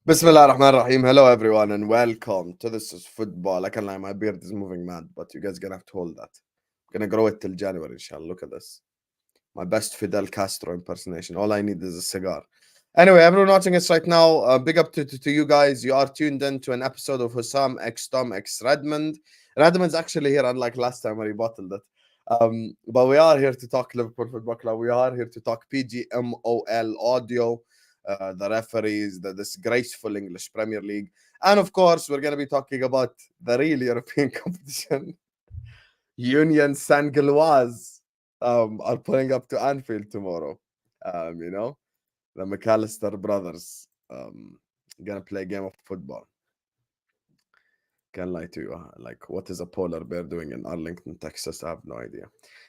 Bismillah ar-Rahman ar-Rahim. Hello everyone and welcome to This is Football. I can lie, my beard is moving mad, but you guys gonna have to hold that. I'm gonna grow it till January, inshallah. Look at this. My best Fidel Castro impersonation. All I need is a cigar. Anyway, everyone watching us right now, big up to you guys. You are tuned in to an episode of Husam X Tom X Redmond. Redmond's actually here, unlike last time where he bottled it. But we are here to talk Liverpool Football Club. We are here to talk PGMOL audio, the referees, the disgraceful English Premier League. And of course, we're going to be talking about the real European competition. Union St-Gilloise are pulling up to Anfield tomorrow. You know, the McAllister brothers going to play a game of football. Can't lie to you. Like, what is a polar bear doing in Arlington, Texas? I have no idea.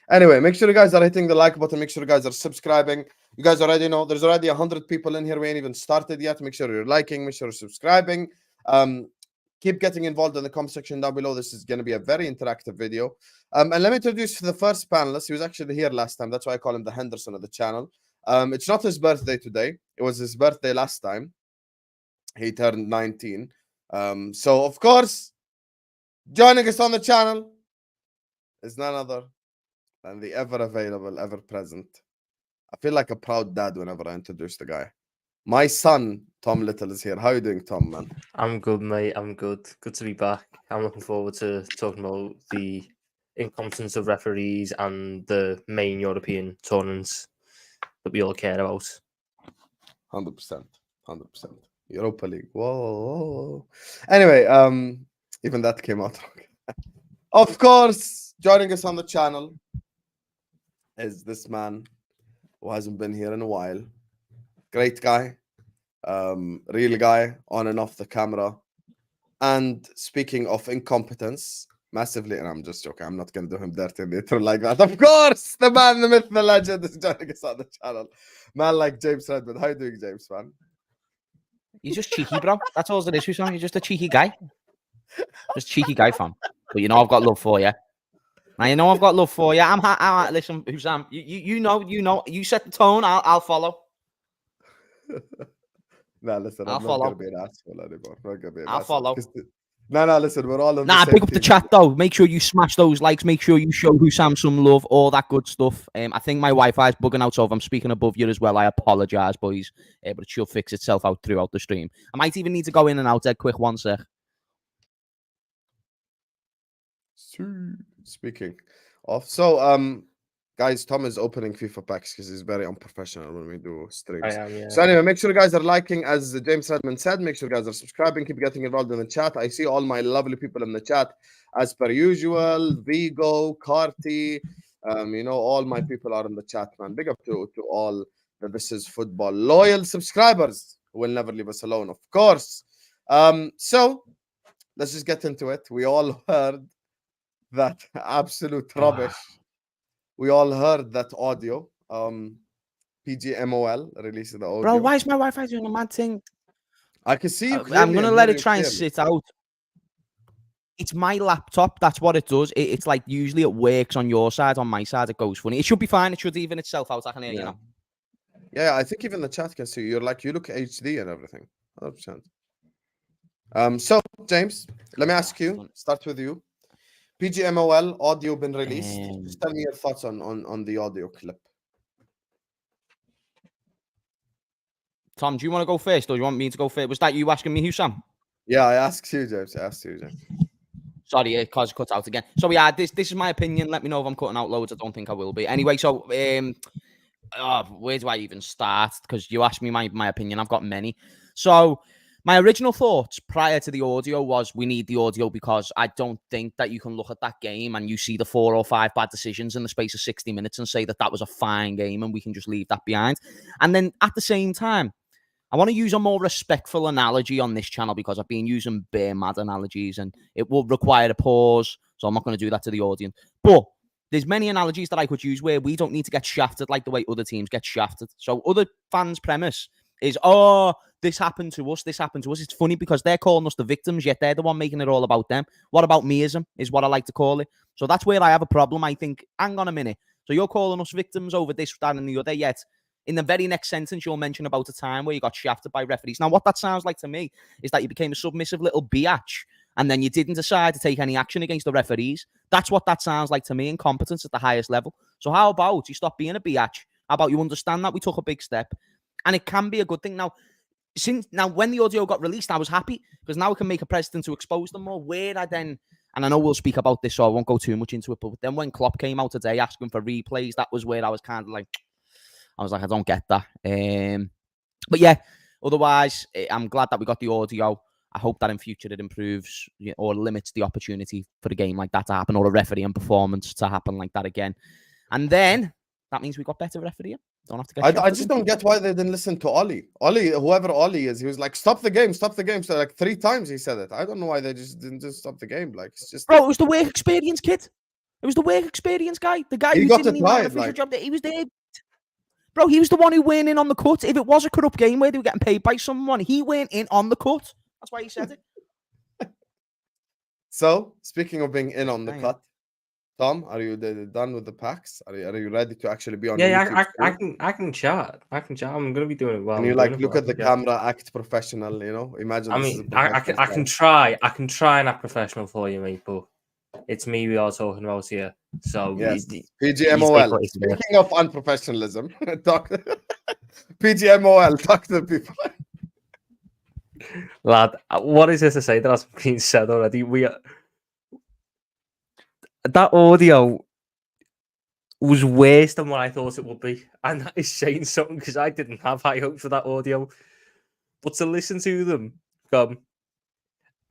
Anyway, make sure you guys are hitting the like button. Make sure you guys are subscribing. You guys already know there's already 100 people in here. We ain't even started yet. Make sure you're liking. Make sure you're subscribing. Keep getting involved in the comment section down below. This is going to be a very interactive video. And let me introduce the first panelist. He was actually here last time. That's why I call him the Henderson of the channel. It's not his birthday today. It was his birthday last time. He turned 19. So, of course, joining us on the channel is none other than the ever-available, ever-present. I feel like a proud dad whenever I introduce the guy. My son, Tom Little, is here. How are you doing, Tom, man? I'm good, mate. I'm good. Good to be back. I'm looking forward to talking about the incompetence of referees and the main European tournaments that we all care about. 100%. 100%. Europa League. Whoa. Anyway, even that came out wrong. Of course, joining us on the channel is this man who hasn't been here in a while. Great guy, real guy, on and off the camera. And speaking of incompetence, massively, and I'm just joking, I'm not going to do him dirty in the intro like that. Of course, the man, the myth, the legend is joining us on the channel. Man like James Redmond. How you doing, James, man? You're just cheeky, bro. That's all it is, Husam. You're just a cheeky guy. Just cheeky guy, fam. But you know I've got love for you. Now you know I've got love for you. Listen, Husam. You know. You set the tone. I'll follow. Nah, listen. I'll I'm follow. not gonna be an asshole anymore. I'm not gonna be an I'll asshole. follow. No, listen. We're all on Nah, the same pick up the team. chat though. Make sure you smash those likes. Make sure you show Husam some love. All that good stuff. I think my Wi-Fi is bugging out, so if I'm speaking above you as well, I apologise, boys. But it should fix itself out throughout the stream. I might even need to go in and out dead quick. 1 sec. Speaking of, so guys, Tom is opening FIFA packs because he's very unprofessional when we do streams. I am, yeah. So anyway, make sure you guys are liking, as James Redmond said. Make sure you guys are subscribing. Keep getting involved in the chat. I see all my lovely people in the chat as per usual. Vigo, Carty, you know, all my people are in the chat, man. Big up to all the This is Football loyal subscribers who will never leave us alone, of course. So let's just get into it. We all heard that absolute rubbish. We all heard that audio. PGMOL released the audio. Bro, why is my Wi-Fi doing a mad thing? I can see you clearly. I'm gonna let it try and clearly. sit out. It's my laptop. That's what it does. It's like usually it works on your side. On my side, it goes funny. It should be fine. It should even itself out. I can hear you now. Yeah, I think even the chat can see you. You look HD and everything. 100%. So James, let me ask you. Start with you. PGMOL audio been released. Just tell me your thoughts on the audio clip. Tom, do you want to go first, or do you want me to go first? Was that you asking me, Husam? Yeah, I asked you, James. Sorry, it cut out again. So yeah, this is my opinion. Let me know if I'm cutting out loads. I don't think I will be. Anyway, so where do I even start? Because you asked me my opinion. I've got many. So my original thoughts prior to the audio was we need the audio because I don't think that you can look at that game and you see the 4 or 5 bad decisions in the space of 60 minutes and say that was a fine game and we can just leave that behind. And then at the same time, I want to use a more respectful analogy on this channel because I've been using bare mad analogies and it will require a pause. So I'm not going to do that to the audience. But there's many analogies that I could use where we don't need to get shafted like the way other teams get shafted. So other fans' premise is, oh, this happened to us, this happened to us. It's funny because they're calling us the victims, yet they're the one making it all about them. What about meism is what I like to call it. So that's where I have a problem. I think, hang on a minute. So you're calling us victims over this, that, and the other, yet In the very next sentence, you'll mention about a time where you got shafted by referees. Now, what that sounds like to me is that you became a submissive little biatch, and then you didn't decide to take any action against the referees. That's what that sounds like to me, incompetence at the highest level. So how about you stop being a biatch? How about you understand that we took a big step? And it can be a good thing. Now, when the audio got released, I was happy because now we can make a precedent to expose them more. Where I then, and I know we'll speak about this, so I won't go too much into it, but then when Klopp came out today asking for replays, that was where I was kind of like, I don't get that. But yeah, otherwise, I'm glad that we got the audio. I hope that in future it improves or limits the opportunity for a game like that to happen, or a refereeing performance to happen like that again. And then that means we got better refereeing. Don't have to get. I just don't get why they didn't listen to Ollie. Whoever Ollie is, he was like, "Stop the game, stop the game." So like 3 times he said it. I don't know why they just didn't stop the game. Like it's just, bro, it was the work experience, kid. It was the work experience guy. The guy who didn't even have an official job. He was there. Bro, he was the one who went in on the cut. If it was a corrupt game where they were getting paid by someone, he went in on the cut. That's why he said it. So, speaking of being in on the cut, Tom, are you done with the packs? Are you ready to actually be on? Yeah, I can chat. I'm gonna be doing it well. And you like look at the camera, act professional. You know, imagine. I mean, I can try and act professional for you, mate. But it's me we are talking about here. So yes, PGMOL. Speaking of unprofessionalism, PGMOL. Talk to the people. Lad, what is this to say that has been said already? That audio was worse than what I thought it would be, and that is saying something because I didn't have high hopes for that audio. But to listen to them, are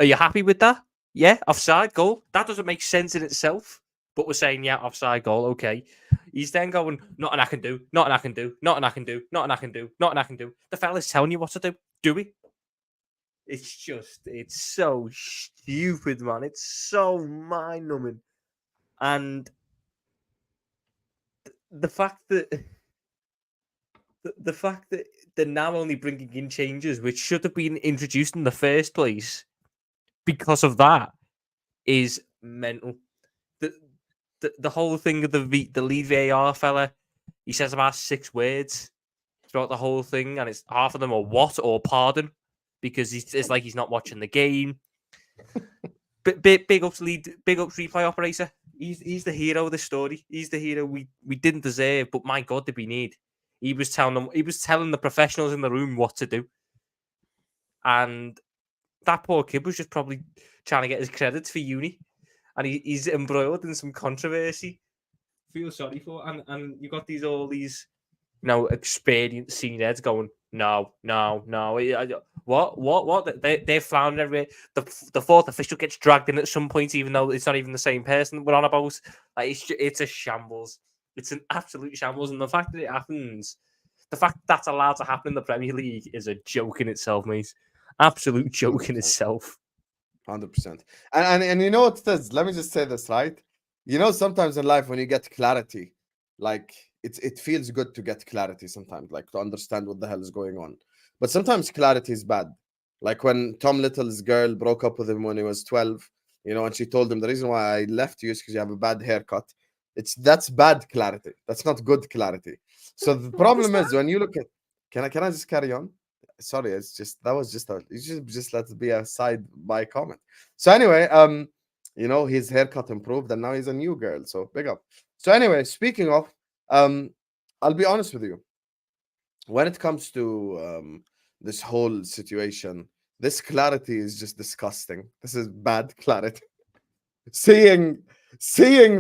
you happy with that? Yeah, offside goal. That doesn't make sense in itself. But we're saying, yeah, offside goal. Okay. He's then going, nothing I can do, nothing I can do, nothing I can do, nothing I can do, nothing I can do. The fella's telling you what to do. Do we? It's so stupid, man. It's so mind-numbing. And the fact that they're now only bringing in changes which should have been introduced in the first place because of that is mental. The whole thing of the lead VAR fella, he says about 6 words throughout the whole thing, and it's half of them are what or pardon because it's like he's not watching the game. Big ups replay operator. He's the hero of the story. He's the hero we didn't deserve, but my God, did we need? He was telling the professionals in the room what to do, and that poor kid was just probably trying to get his credits for uni, and he's embroiled in some controversy. Feel sorry for, and you got all these experienced senior heads going, no. What? They're floundering everywhere. The fourth official gets dragged in at some point, even though it's not even the same person we're on about. Like it's a shambles. It's an absolute shambles, and the fact that it happens, the fact that's allowed to happen in the Premier League is a joke in itself, mate. Absolute joke in itself. 100%. And you know what it is? Let me just say this, right? You know, sometimes in life when you get clarity, like it feels good to get clarity sometimes, like to understand what the hell is going on. But sometimes clarity is bad. Like when Tom Little's girl broke up with him when he was 12, and she told him the reason why I left you is because you have a bad haircut. That's bad clarity. That's not good clarity. So the problem is when you look at, can I just carry on? Sorry, it's just you just let it be a side by comment. So anyway, his haircut improved and now he's a new girl. So big up. So anyway, speaking of, I'll be honest with you. When it comes to this whole situation, this clarity is just disgusting. This is bad clarity. Seeing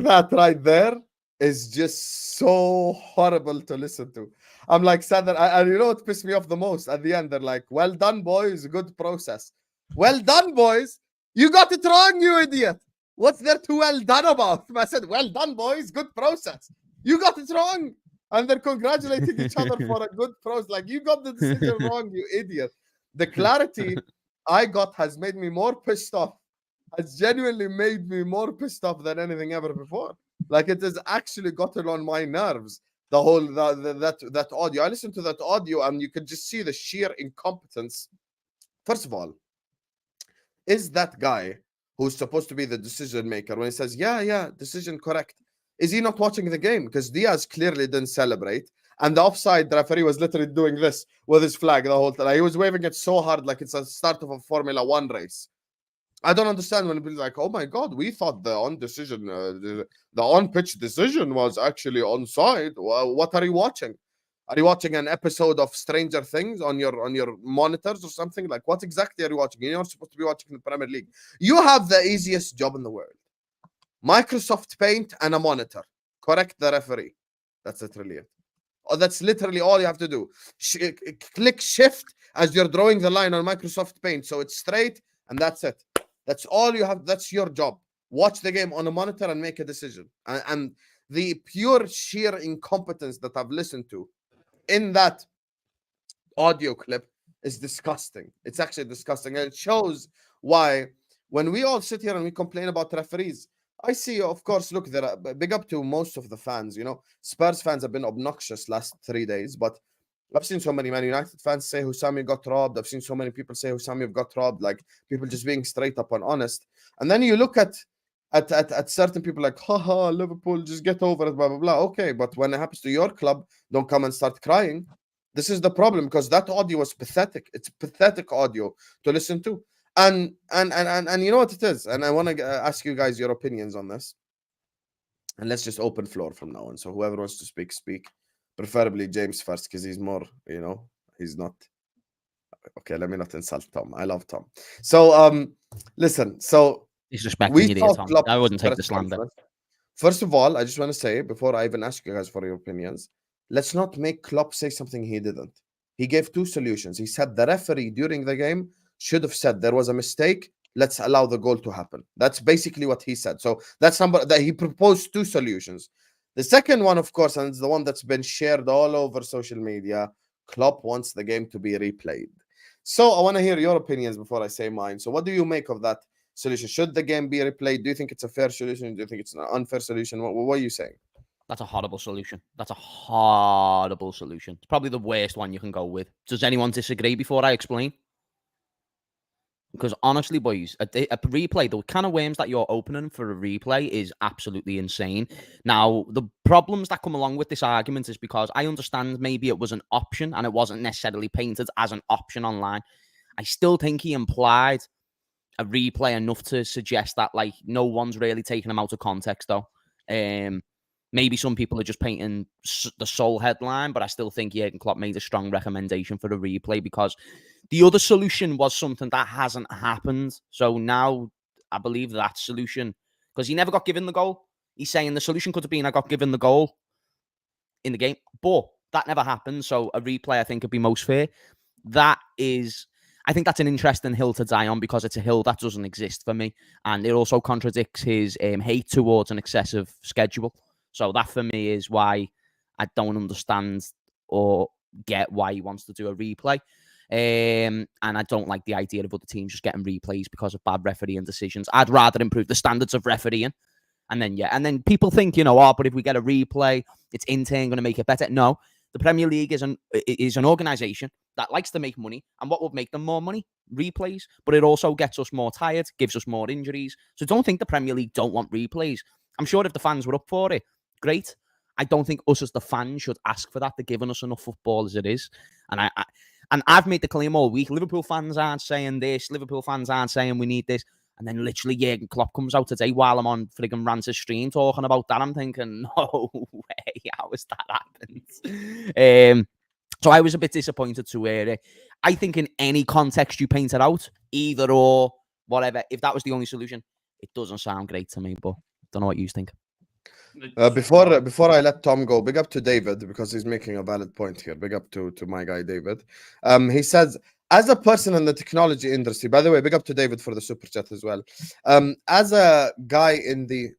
that right there is just so horrible to listen to. I'm like sad that and you know what pissed me off the most? At the end, they're like, well done, boys, good process. Well done, boys. You got it wrong, you idiot. What's there to well done about? I said, well done, boys, good process. You got it wrong. And they're congratulating each other for a good process. Like, you got the decision wrong, you idiot. The clarity I got has made me more pissed off. Has genuinely made me more pissed off than anything ever before. Like, it has actually gotten on my nerves. The whole that audio. I listened to that audio and you could just see the sheer incompetence. First of all, is that guy who's supposed to be the decision maker when he says, yeah, decision correct, is he not watching the game? Because Diaz clearly didn't celebrate. and the offside referee was literally doing this with his flag the whole time. He was waving it so hard, like it's a start of a Formula 1 race. I don't understand when people like, oh my God, we thought the on-decision, the on-pitch decision was actually onside. Well, what are you watching? Are you watching an episode of Stranger Things on your monitors or something? Like, what exactly are you watching? You're not supposed to be watching the Premier League. You have the easiest job in the world. Microsoft Paint and a monitor. Correct the referee. That's literally it. Oh, that's literally all you have to do. Click Shift as you're drawing the line on Microsoft Paint so it's straight, and that's it. That's all you have. That's your job. Watch the game on a monitor and make a decision. And the pure sheer incompetence that I've listened to in that audio clip is disgusting. It's actually disgusting. And it shows why when we all sit here and we complain about referees, I see, of course, look, there are big up to most of the fans. You know, Spurs fans have been obnoxious last 3 days, but I've seen so many Man United fans say Husam got robbed. I've seen so many people say Husam got robbed, like people just being straight up and honest. And then you look at certain people like, haha, Liverpool, just get over it, blah, blah, blah. Okay, but when it happens to your club, don't come and start crying. This is the problem, because that audio was pathetic. It's pathetic audio to listen to. And you know what it is? And I want to ask you guys your opinions on this. And let's just open floor from now on. So whoever wants to speak, speak. Preferably James first, because he's more, you know, he's not. Okay, let me not insult Tom. I love Tom. So, listen. So disrespecting you, Tom. I wouldn't take the slander. First of all, I just want to say, before I even ask you guys for your opinions, let's not make Klopp say something he didn't. He gave 2 solutions. He said the referee during the game should have said there was a mistake. Let's allow the goal to happen. That's basically what he said. So that's that he proposed 2 solutions. The second one, of course, and it's the one that's been shared all over social media, Klopp wants the game to be replayed. So I want to hear your opinions before I say mine. So what do you make of that solution? Should the game be replayed? Do you think it's a fair solution? Do you think it's an unfair solution? What are you saying? That's a horrible solution. That's a horrible solution. It's probably the worst one you can go with. Does anyone disagree before I explain? Because honestly, boys, a replay, the kind of worms that you're opening for a replay is absolutely insane. Now, the problems that come along with this argument is because I understand maybe it was an option and it wasn't necessarily painted as an option online. I still think he implied a replay enough to suggest that, like, no one's really taking him out of context, though. Maybe some people are just painting the sole headline, but I still think Jurgen Klopp made a strong recommendation for a replay, because the other solution was something that hasn't happened. So now I believe that solution, because he never got given the goal. He's saying the solution could have been I got given the goal in the game, but that never happened. So a replay, I think, would be most fair. I think that's an interesting hill to die on, because it's a hill that doesn't exist for me. And it also contradicts his hate towards an excessive schedule. So that for me is why I don't understand or get why he wants to do a replay. And I don't like the idea of other teams just getting replays because of bad refereeing decisions. I'd rather improve the standards of refereeing. And then people think, but if we get a replay, it's in turn going to make it better. No, the Premier League is an organisation that likes to make money. And what would make them more money? Replays. But it also gets us more tired, gives us more injuries. So don't think the Premier League don't want replays. I'm sure if the fans were up for it, great. I don't think us as the fans should ask for that. They're giving us enough football as it is. And I've made the claim all week. Liverpool fans aren't saying this. Liverpool fans aren't saying we need this. And then literally Jurgen Klopp comes out today while I'm on friggin' Rance's stream talking about that. I'm thinking, no way, how has that happened? So I was a bit disappointed to hear it. I think in any context you paint it out, either or, whatever, if that was the only solution, it doesn't sound great to me, but I don't know what you think. Before I let Tom go, big up to David, because he's making a valid point here. Big up to my guy David. He says, as a person in the technology industry, by the way, big up to David for the super chat as well. As a guy in the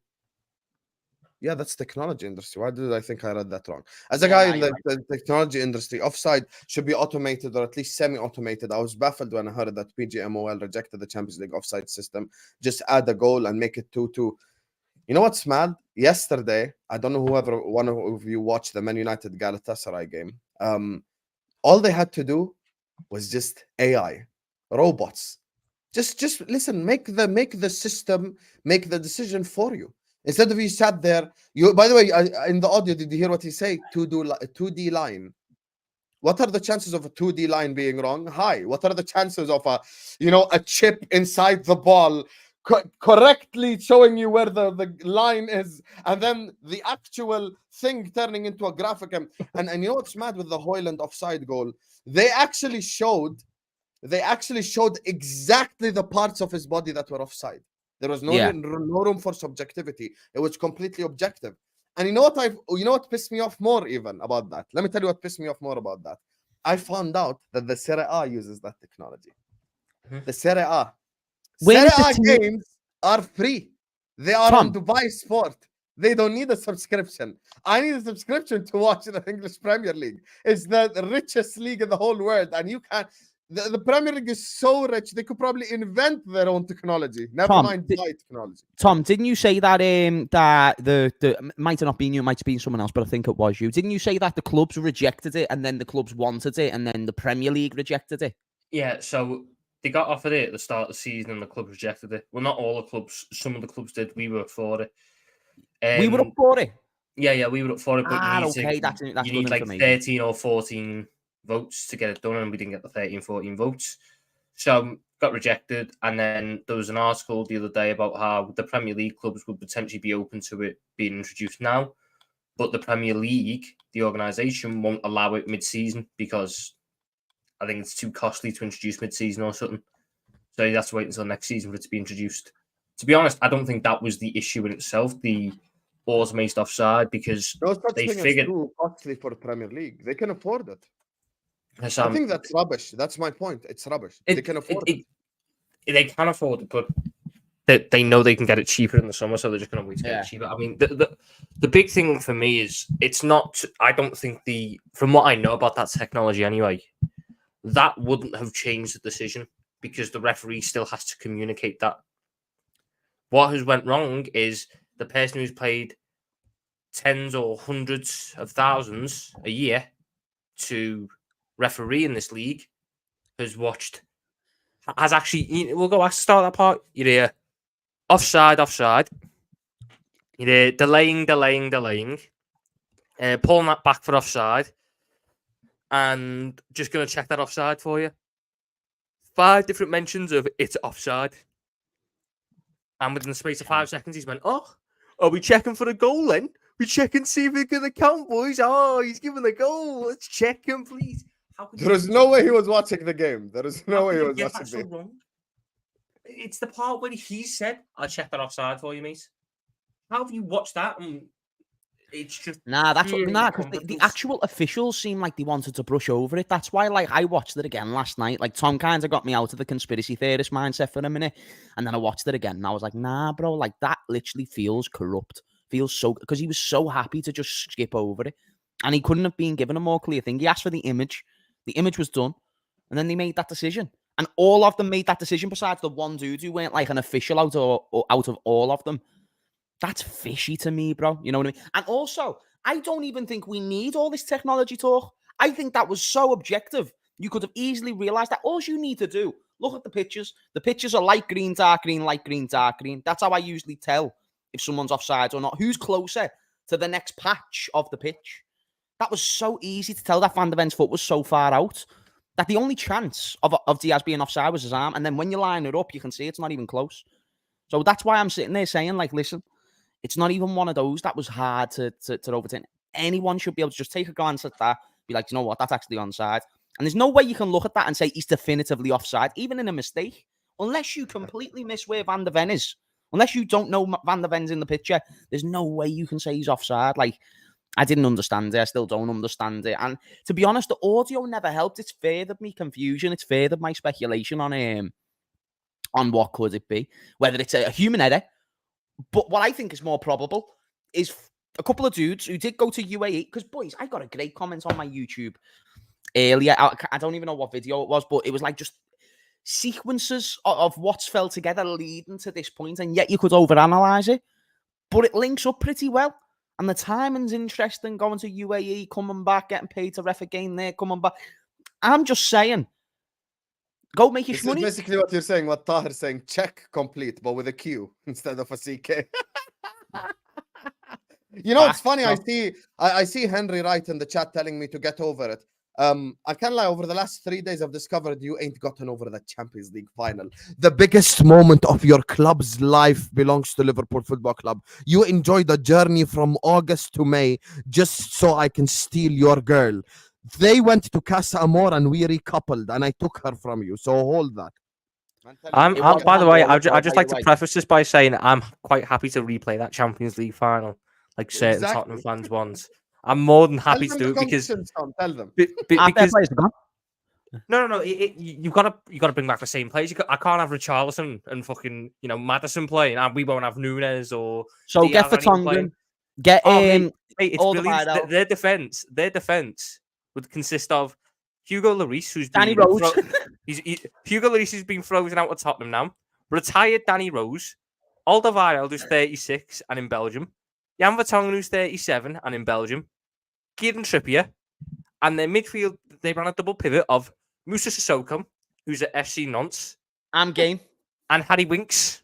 that's technology industry. Why did I think I read that wrong? As a guy in the technology industry, offside should be automated or at least semi-automated. I was baffled when I heard that PGMOL rejected the Champions League offside system. Just add a goal and make it 2-2. You know what's mad? Yesterday, I don't know whoever one of you watched the Man United Galatasaray game. All they had to do was just AI, robots. Just listen. Make the system make the decision for you. Instead of you sat there, you. By the way, in the audio, did you hear what he say? 2D line. What are the chances of a 2D line being wrong? High. What are the chances of a chip inside the ball correctly showing you where the line is, and then the actual thing turning into a graphic? And you know what's mad with the Højlund offside goal? They actually showed exactly the parts of his body that were offside. There was no room for subjectivity. It was completely objective. And you know what pissed me off more even about that? Let me tell you what pissed me off more about that. I found out that the Serie A uses that technology. The Serie A. Serie A games are free. They are on Dubai Sport. They don't need a subscription. I need a subscription to watch the English Premier League. It's the richest league in the whole world. And you can't. The Premier League is so rich, they could probably invent their own technology. Never mind buy technology. Tom, didn't you say that that the might have not been you, it might have been someone else, but I think it was you. Didn't you say that the clubs rejected it and then the clubs wanted it and then the Premier League rejected it? Yeah, so they got offered it at the start of the season and the clubs rejected it. Well, not all the clubs. Some of the clubs did. We were up for it. We were up for it? Yeah, we were up for it. But you need like 13 or 14 votes to get it done, and we didn't get the 13, 14 votes. So got rejected. And then there was an article the other day about how the Premier League clubs would potentially be open to it being introduced now. But the Premier League, the organisation, won't allow it mid-season because I think it's too costly to introduce mid-season or something. So you have to wait until next season for it to be introduced. To be honest, I don't think that was the issue in itself, the automated offside, because they figured... It's too costly for the Premier League. They can afford it. I Husam, think that's rubbish. That's my point. It's rubbish. They can afford it. They can afford it, but they know they can get it cheaper in the summer, so they're just going to wait to get it cheaper. I mean, the big thing for me is it's not... I don't think from what I know about that technology anyway, that wouldn't have changed the decision because the referee still has to communicate that. What has went wrong is the person who's played tens or hundreds of thousands a year to referee in this league has actually, we'll go back to start that part. You're here, offside. You're here, delaying, pulling that back for offside, and just going to check that offside for you. 5 different mentions of it's offside. And within the space of 5 seconds, he's went, oh, are we checking for the goal then? We check and see if we're going to count, boys. Oh, he's giving the goal. Let's check him, please. There is no way he was watching the game. There is no way he was watching the game. Wrong? It's the part where he said, I'll check that offside for you, mate. How have you watched that? It's just... because the actual officials seem like they wanted to brush over it. That's why, I watched it again last night. Tom kind of got me out of the conspiracy theorist mindset for a minute. And then I watched it again and I was like, nah, bro, that literally feels corrupt. Feels so... Because he was so happy to just skip over it. And he couldn't have been given a more clear thing. He asked for the image. The image was done. And then they made that decision. And all of them made that decision besides the one dude who went an official out of all of them. That's fishy to me, bro. You know what I mean? And also, I don't even think we need all this technology talk. I think that was so objective. You could have easily realized that. All you need to do, look at the pictures. The pictures are light green, dark green, light green, dark green. That's how I usually tell if someone's offside or not. Who's closer to the next patch of the pitch? That was so easy to tell that Van de Ven's foot was so far out that the only chance of Diaz being offside was his arm. And then when you line it up, you can see it's not even close. So that's why I'm sitting there saying, listen, it's not even one of those that was hard to overturn. Anyone should be able to just take a glance at that, be like, you know what, that's actually onside. And there's no way you can look at that and say he's definitively offside, even in a mistake, unless you completely miss where Van de Ven is. Unless you don't know Van de Ven's in the picture, there's no way you can say he's offside. I didn't understand it. I still don't understand it. And to be honest, the audio never helped. It's furthered me confusion. It's furthered my speculation on what could it be. Whether it's a human error. But what I think is more probable is a couple of dudes who did go to UAE. Because, boys, I got a great comment on my YouTube earlier. I don't even know what video it was, but it was just sequences of what's fell together leading to this point. And yet you could overanalyze it. But it links up pretty well. And the timing's interesting, going to UAE, coming back, getting paid to ref a game there, coming back. I'm just saying, go make your money. This is basically what you're saying, what Tahir's saying, check complete, but with a Q instead of a CK. You know, it's Facts, funny. bro. I see Henry Wright in the chat telling me to get over it. I can't lie. Over the last 3 days, I've discovered you ain't gotten over the Champions League final. The biggest moment of your club's life belongs to Liverpool Football Club. You enjoy the journey from August to May just so I can steal your girl. They went to Casa Amor and we recoupled, and I took her from you. So hold that. It was By the way, Mandela, I'd just by like the to way. preface this by saying I'm quite happy to replay that Champions League final, like certain Tottenham Exactly. fans want. I'm more than Tell happy to them do the it because conditions, Tom. Tell them. Our fair because players are gone. no, you've got to bring back the same players. I can't have Richarlison and fucking Madison playing, and we won't have Nunes or So Diaz get or anyone Vertonghen, playing. get Oh, mate, it's all brilliant. the out. Their defense would consist of Hugo Lloris, who's Danny been Rose. Hugo Lloris has been frozen out of Tottenham now. Retired Danny Rose, Alderweireld, who's 36 and in Belgium, Jan Vertonghen, who's 37 and in Belgium, Kieran Trippier, and their midfield they ran a double pivot of Moussa Sissoko, who's at FC Nantes, I'm game. and Harry Winks,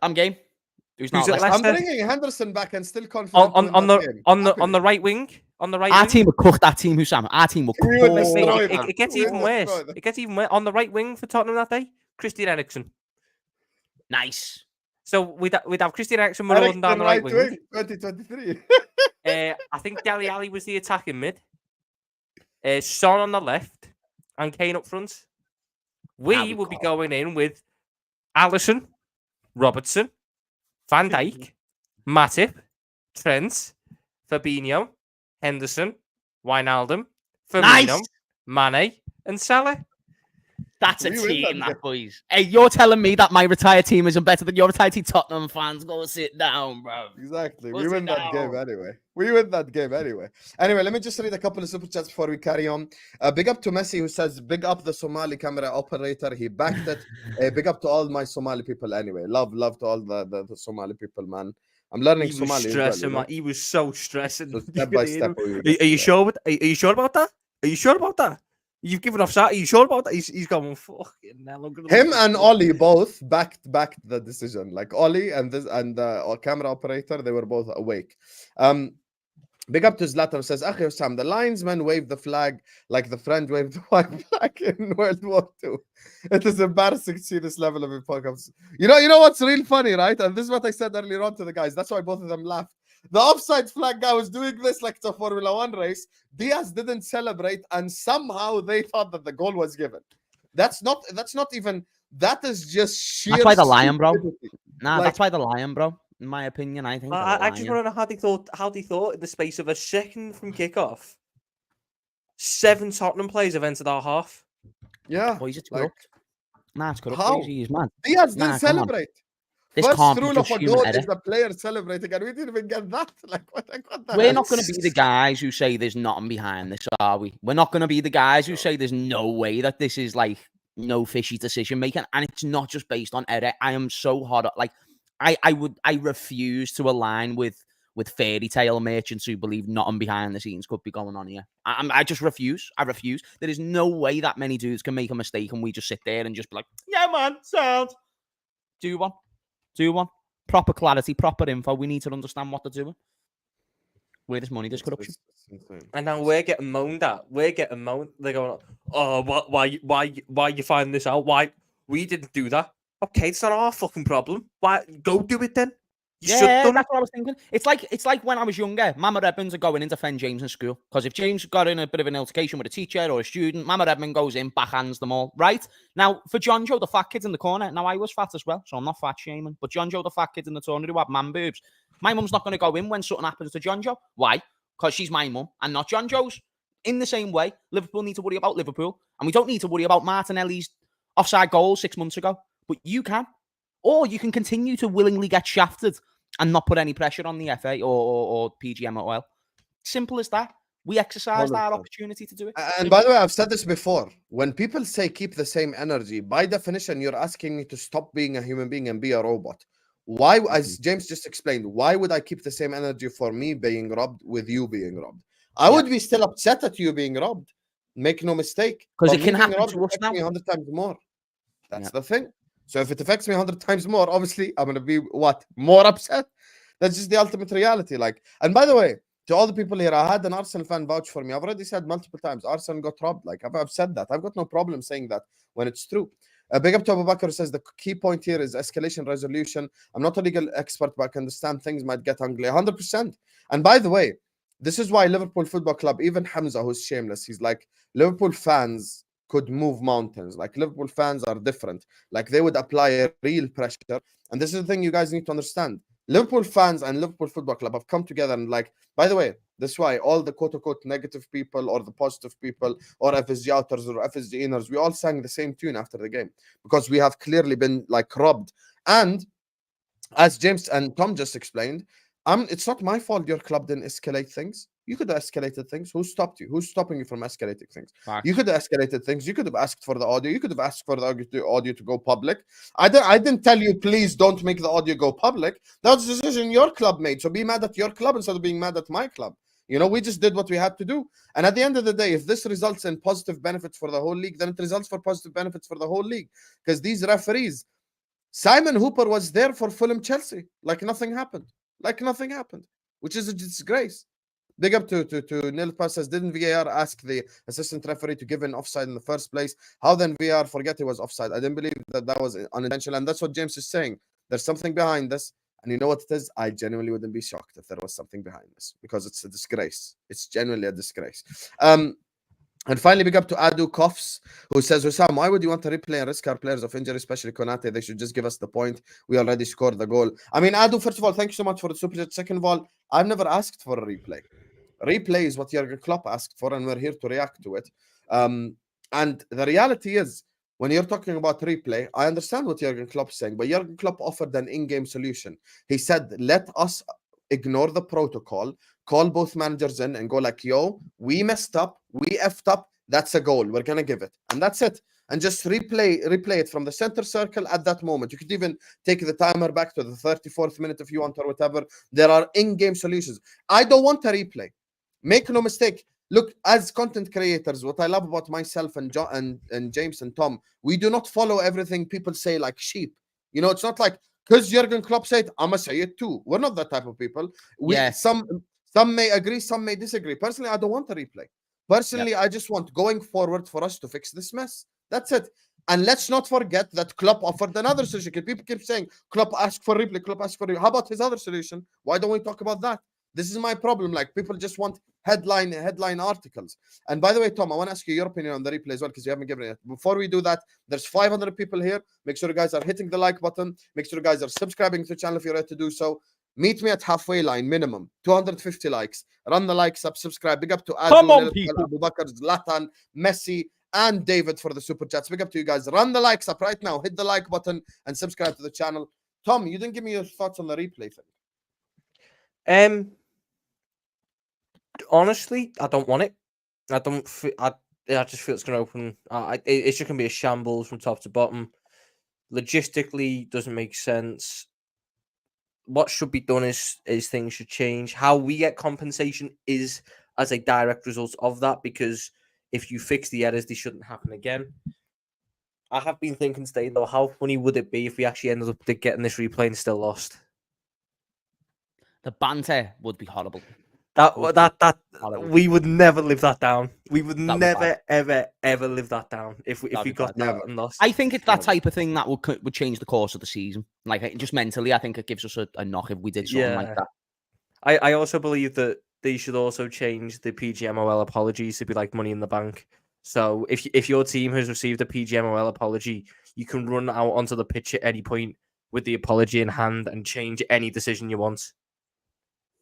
I'm game. Who's not who's at Leicester? I'm Leicester. bringing Henderson back and still confident to win On that the game. on the right wing. On the right Our wing. team will cook that team, Husam. Our team will We would cook. destroy Mate, them. it gets We even would worse. destroy them. It gets even worse. On the right wing for Tottenham that day, Christian Eriksen. Nice. So we'd have Christian Eriksen marauding down the right wing. 2023. I think Dele Alli was the attacking mid. Son on the left and Kane up front. We will be going in with Alisson, Robertson, Van Dijk, Matip, Trent, Fabinho, Henderson, Wijnaldum, Firmino, Mane, and Salah. That's a We win team, that that game. boys. Hey, you're telling me that my retired team isn't better than your retired team, Tottenham fans? Go sit down, bro. Exactly. What's We it win that game now? anyway. We win that game anyway. Anyway, let me just read a couple of super chats before we carry on. Big up to Messi, who says, big up the Somali camera operator. He backed it. Big up to all my Somali people anyway. Love to all the Somali people, man. I'm learning He was Somali stressing, as well, man. He was so stressing. So step by step. Are you sure? Are you sure about that? Are you sure about that? You've given off that. Are you sure about that? He's going fucking hell. Him and Ollie both backed the decision. Like Ollie and our camera operator, they were both awake. Big up to Zlatan, says, Akhi Husam, the linesman waved the flag like the French waved the white flag in World War II. It is embarrassing to see this level of hypocrisy. You know what's real funny, right? And this is what I said earlier on to the guys. That's why both of them laughed. The offside flag guy was doing this like it's a Formula One race. Diaz didn't celebrate, and somehow they thought that the goal was given. That is just sheer. That's why the lion, bro. stupidity. Nah, that's why the lion, bro. In my opinion, I think. I just want to know how they thought in the space of a second from kickoff. 7 Tottenham players have entered our half. Yeah. Boys, it's like, corrupt. Nah, it's corrupt. how? He's mad. Diaz Nah, didn't come on. celebrate. This First can't be rule just of a human goal error. is the player celebrating, and we didn't even get that. Like, what the We're hell? not going to be the guys who say there's nothing behind this, are we? We're not going to be the guys who say there's no way that this is like no fishy decision making, and it's not just based on error. I am so hot. Like, I refuse to align with fairy tale merchants who believe nothing behind the scenes could be going on here. I just refuse. I refuse. There is no way that many dudes can make a mistake and we just sit there and just be like, yeah, man, sound. Do one. Proper clarity, proper info. We need to understand what they're doing. Where there's money, there's corruption. And now we're getting moaned at. They're going, oh, why you finding this out? Why we didn't do that? Okay, it's not our fucking problem. Why go do it then? Yeah, that's what I was thinking. It's like when I was younger, Mama Redmonds are going in to defend James in school. Because if James got in a bit of an altercation with a teacher or a student, Mama Redmond goes in, backhands them all, right? Now, for John Joe, the fat kid's in the corner. Now, I was fat as well, so I'm not fat shaming. But John Joe, the fat kid's in the corner who have man boobs. My mum's not going to go in when something happens to John Joe. Why? Because she's my mum and not John Joe's. In the same way, Liverpool need to worry about Liverpool. And we don't need to worry about Martinelli's offside goal 6 months ago. But you can. Or you can continue to willingly get shafted and not put any pressure on the FA or PGMOL. Simple as that. We exercised our opportunity to do it. And by the way, I've said this before. When people say keep the same energy, by definition, you're asking me to stop being a human being and be a robot. Why, as James just explained, why would I keep the same energy for me being robbed with you being robbed? I would be still upset at you being robbed. Make no mistake. Because it can happen to us now. 100 times more. That's the thing. So if it affects me 100 times more, obviously I'm going to be more upset. That's just the ultimate reality. Like, and by the way, to all the people here, I had an Arsenal fan vouch for me. I've already said multiple times, Arsenal got robbed. Like, I've said that. I've got no problem saying that when it's true. Big up to Abu Bakr says the key point here is escalation resolution. I'm not a legal expert, but I can understand things might get ugly. 100%. And by the way, this is why Liverpool Football Club, even Hamza, who's shameless, he's like, Liverpool fans could move mountains. Like, Liverpool fans are different. Like, they would apply a real pressure. And this is the thing you guys need to understand. Liverpool fans and Liverpool Football Club have come together and, like, by the way, this is why all the quote-unquote negative people or the positive people or FSG outers or FSG inners, we all sang the same tune after the game because we have clearly been, like, robbed. And as James and Tom just explained, it's not my fault your club didn't escalate things. You could have escalated things. Who stopped you? Who's stopping you from escalating things? You could have escalated things. You could have asked for the audio. You could have asked for the audio to go public. I didn't tell you, please don't make the audio go public. That was a decision your club made. So be mad at your club instead of being mad at my club. You know, we just did what we had to do. And at the end of the day, if this results in positive benefits for the whole league, then it results for positive benefits for the whole league. Because these referees, Simon Hooper was there for Fulham Chelsea. Like nothing happened. Like nothing happened, which is a disgrace. Big up to Neil Pass says, didn't VAR ask the assistant referee to give an offside in the first place? How then VAR forget it was offside? I didn't believe that was unintentional. And that's what James is saying. There's something behind this. And you know what it is? I genuinely wouldn't be shocked if there was something behind this because it's a disgrace. It's genuinely a disgrace. And finally, big up to Adu Koffs, who says, Husam, why would you want to replay and risk our players of injury, especially Konate? They should just give us the point. We already scored the goal. I mean, Adu, first of all, thank you so much for the super chat. Second of all, I've never asked for a replay. Replay is what Jurgen Klopp asked for, and we're here to react to it. And the reality is, when you're talking about replay, I understand what Jurgen Klopp is saying, but Jurgen Klopp offered an in-game solution. He said, let us ignore the protocol, call both managers in and go like, yo, we messed up, we effed up, that's a goal, we're gonna give it, and that's it. And just replay it from the center circle at that moment. You could even take the timer back to the 34th minute if you want or whatever. There are in-game solutions. I don't want a replay. Make no mistake. Look, as content creators, what I love about myself and John and James and Tom, we do not follow everything people say like sheep. You know, it's not like because Jurgen Klopp said, I'm gonna say it too. We're not that type of people. Some may agree, some may disagree. Personally, I don't want a replay. Personally, I just want going forward for us to fix this mess. That's it. And let's not forget that Klopp offered another solution. People keep saying Klopp asked for replay, Klopp asked for replay. How about his other solution? Why don't we talk about that? This is my problem. Like, people just want headline articles. And by the way, Tom, I want to ask you your opinion on the replay as well, because you haven't given it. Before we do that, there's 500 people here. Make sure you guys are hitting the like button. Make sure you guys are subscribing to the channel if you're ready to do so. Meet me at halfway line, minimum 250 likes. Run the likes up, subscribe. Big up to Adu, Abu Bakr, Zlatan, Messi, and David for the super chats. Big up to you guys. Run the likes up right now. Hit the like button and subscribe to the channel. Tom, you didn't give me your thoughts on the replay thing. Honestly, I don't want it. I just feel it's going to open. It's just going to be a shambles from top to bottom. Logistically, doesn't make sense. What should be done is things should change. How we get compensation is as a direct result of that, because if you fix the errors, they shouldn't happen again. I have been thinking today, though, how funny would it be if we actually ended up getting this replay and still lost? The banter would be horrible. We would never live that down. We would never, ever live that down if we got that and lost. I think it's that type of thing that would change the course of the season. Like, just mentally, I think it gives us a knock if we did something like that. I also believe that they should also change the PGMOL apologies to be like Money in the Bank. So if your team has received a PGMOL apology, you can run out onto the pitch at any point with the apology in hand and change any decision you want.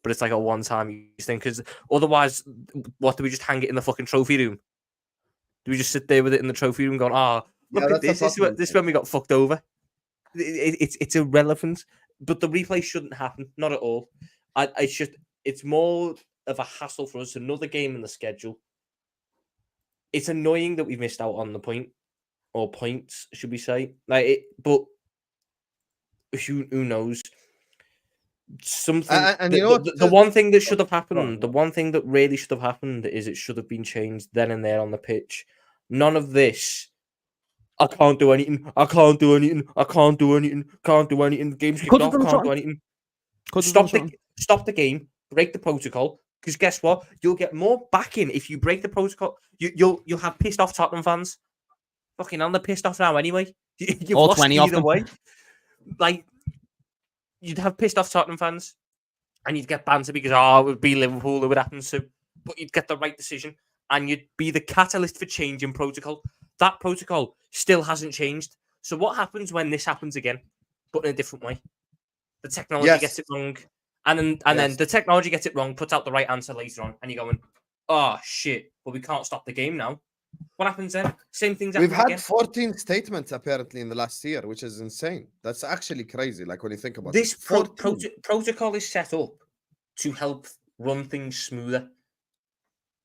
But it's like a one-time thing, because otherwise, what do we just hang it in the fucking trophy room? Do we just sit there with it in the trophy room going, look at this? This is when we got fucked over. It's irrelevant. But the replay shouldn't happen, not at all. It's more of a hassle for us. Another game in the schedule. It's annoying that we missed out on the point, or points, should we say? But who knows? Something and you know the one thing that should have happened, the one thing that really should have happened is it should have been changed then and there on the pitch. None of this. I can't do anything. I can't do anything. I can't do anything. Can't do anything. The game's kicked off. Can't do anything. Stop the game, break the protocol. Because guess what? You'll get more backing if you break the protocol. You'll have pissed off Tottenham fans. Fucking hell, they're pissed off now anyway. You've All lost 20 of either them. way. Like, you'd have pissed off Tottenham fans, and you'd get banter because it would be Liverpool. It would happen to, but you'd get the right decision, and you'd be the catalyst for changing protocol. That protocol still hasn't changed. So what happens when this happens again, but in a different way? The technology gets it wrong. And then the technology gets it wrong, puts out the right answer later on, and you're going, oh shit, but we can't stop the game now. What happens then? Same things happen. We've had again. 14 statements apparently in the last year, which is insane. That's actually crazy. Like when you think about this it. protocol is set up to help run things smoother.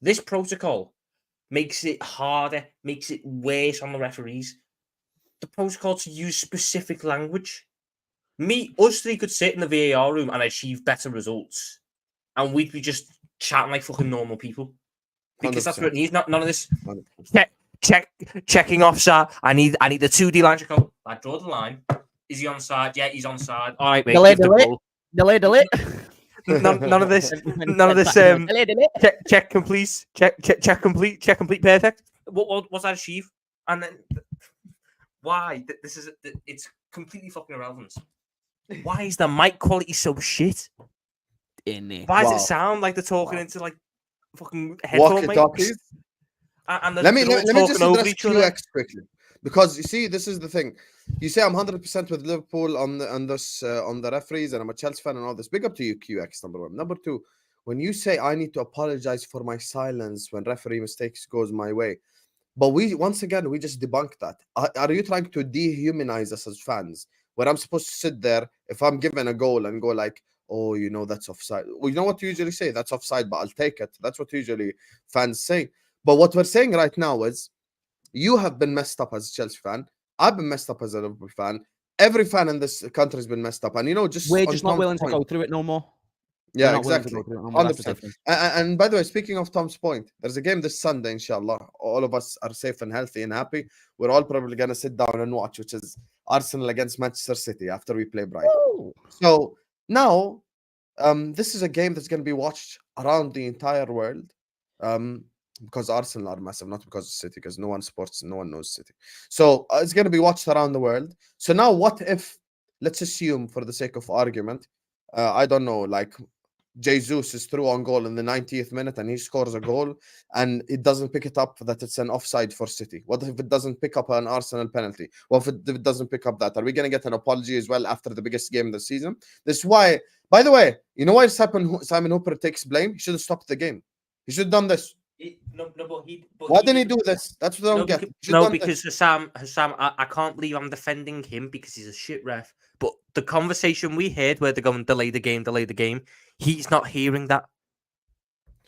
This protocol makes it harder, makes it worse on the referees. The protocol to use specific language. Us three could sit in the VAR room and achieve better results, and we'd be just chatting like fucking normal people because 100%. That's what it needs. None of this checking offside. I need the 2D line to go. I draw the line. Is he onside? Yeah, he's onside. All right, mate. Delay. None of this. Check complete. Check complete. Perfect. What was that achieve? And then why? It's completely fucking irrelevant. Why is the mic quality so shit? Why does it sound like they're talking into like fucking headphone mics? And let me just address QX quickly, because you see, this is the thing. You say I'm 100% with Liverpool on the referees, and I'm a Chelsea fan and all this. Big up to you, QX. Number one. Number two, when you say I need to apologize for my silence when referee mistakes goes my way, but we just debunked that. Are you trying to dehumanize us as fans? Where I'm supposed to sit there if I'm given a goal and go like, oh, that's offside. Well, you know what you usually say? That's offside, but I'll take it. That's what usually fans say. But what we're saying right now is you have been messed up as a Chelsea fan. I've been messed up as a Liverpool fan. Every fan in this country has been messed up. And, we're just not willing to go through it no more. Yeah, exactly. 100%. And by the way, speaking of Tom's point, there's a game this Sunday, inshallah. All of us are safe and healthy and happy. We're all probably going to sit down and watch, which is Arsenal against Manchester City after we play Brighton. Ooh. So now, this is a game that's going to be watched around the entire world. Because Arsenal are massive, not because of City, because no one knows City. So it's going to be watched around the world. So now what if, let's assume for the sake of argument, I don't know, like Jesus is through on goal in the 90th minute and he scores a goal and it doesn't pick it up that it's an offside for City? What if it doesn't pick up an Arsenal penalty? What if it doesn't pick up that? Are we going to get an apology as well after the biggest game of the season? This is why, by the way, you know why Simon Hooper takes blame? He should have stopped the game. He should have done this. Why didn't he do this? That's what I don't get. Because Husam, I can't believe I'm defending him because he's a shit ref. But the conversation we heard where they're going, delay the game, he's not hearing that.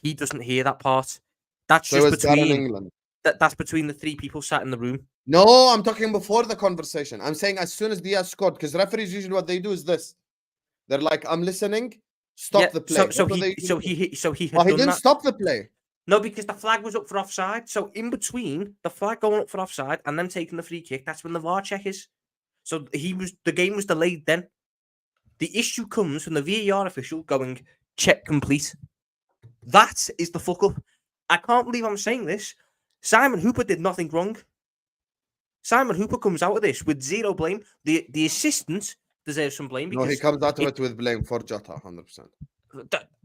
He doesn't hear that part. That's just between England. That's between the three people sat in the room. No, I'm talking before the conversation. I'm saying as soon as Diaz scored, because referees usually what they do is this. They're like, I'm listening, stop the play. He didn't stop the play. No, because the flag was up for offside. So in between the flag going up for offside and them taking the free kick, that's when the VAR check is. So the game was delayed then. The issue comes from the VAR official going, check complete. That is the fuck up. I can't believe I'm saying this. Simon Hooper did nothing wrong. Simon Hooper comes out of this with zero blame. The assistant deserves some blame. No, he comes out of it with blame for Jota, 100%.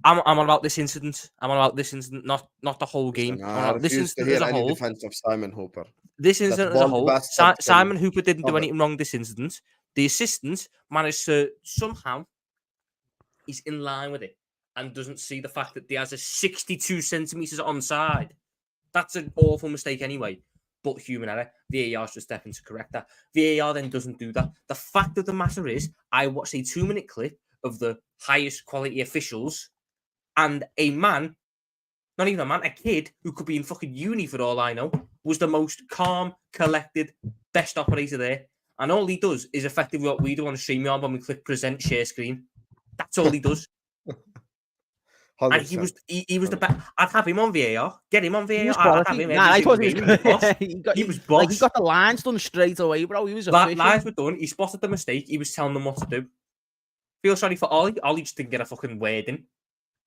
I'm on about this incident. Not the whole game. This incident as a whole. Defense of Simon Hooper. This incident as a whole. Simon Hooper didn't do anything wrong this incident. The assistant managed to somehow, he's in line with it and doesn't see the fact that Diaz is 62 centimeters onside. That's an awful mistake anyway. But human error. VAR's just stepping to correct that. VAR then doesn't do that. The fact of the matter is, I watched a 2-minute clip of the highest quality officials and a man, not even a man, a kid who could be in fucking uni for all I know, was the most calm, collected, best operator there. And all he does is effectively what we do on StreamYard when we click present share screen. That's all he does. 100%. And he was the best. I'd have him on VAR. Get him on VAR. I'd have him. I thought he was boss. Like, he got the lines done straight away, bro. He was lines were done. He spotted the mistake. He was telling them what to do. Feel sorry for Ollie. Ollie just didn't get a fucking word in.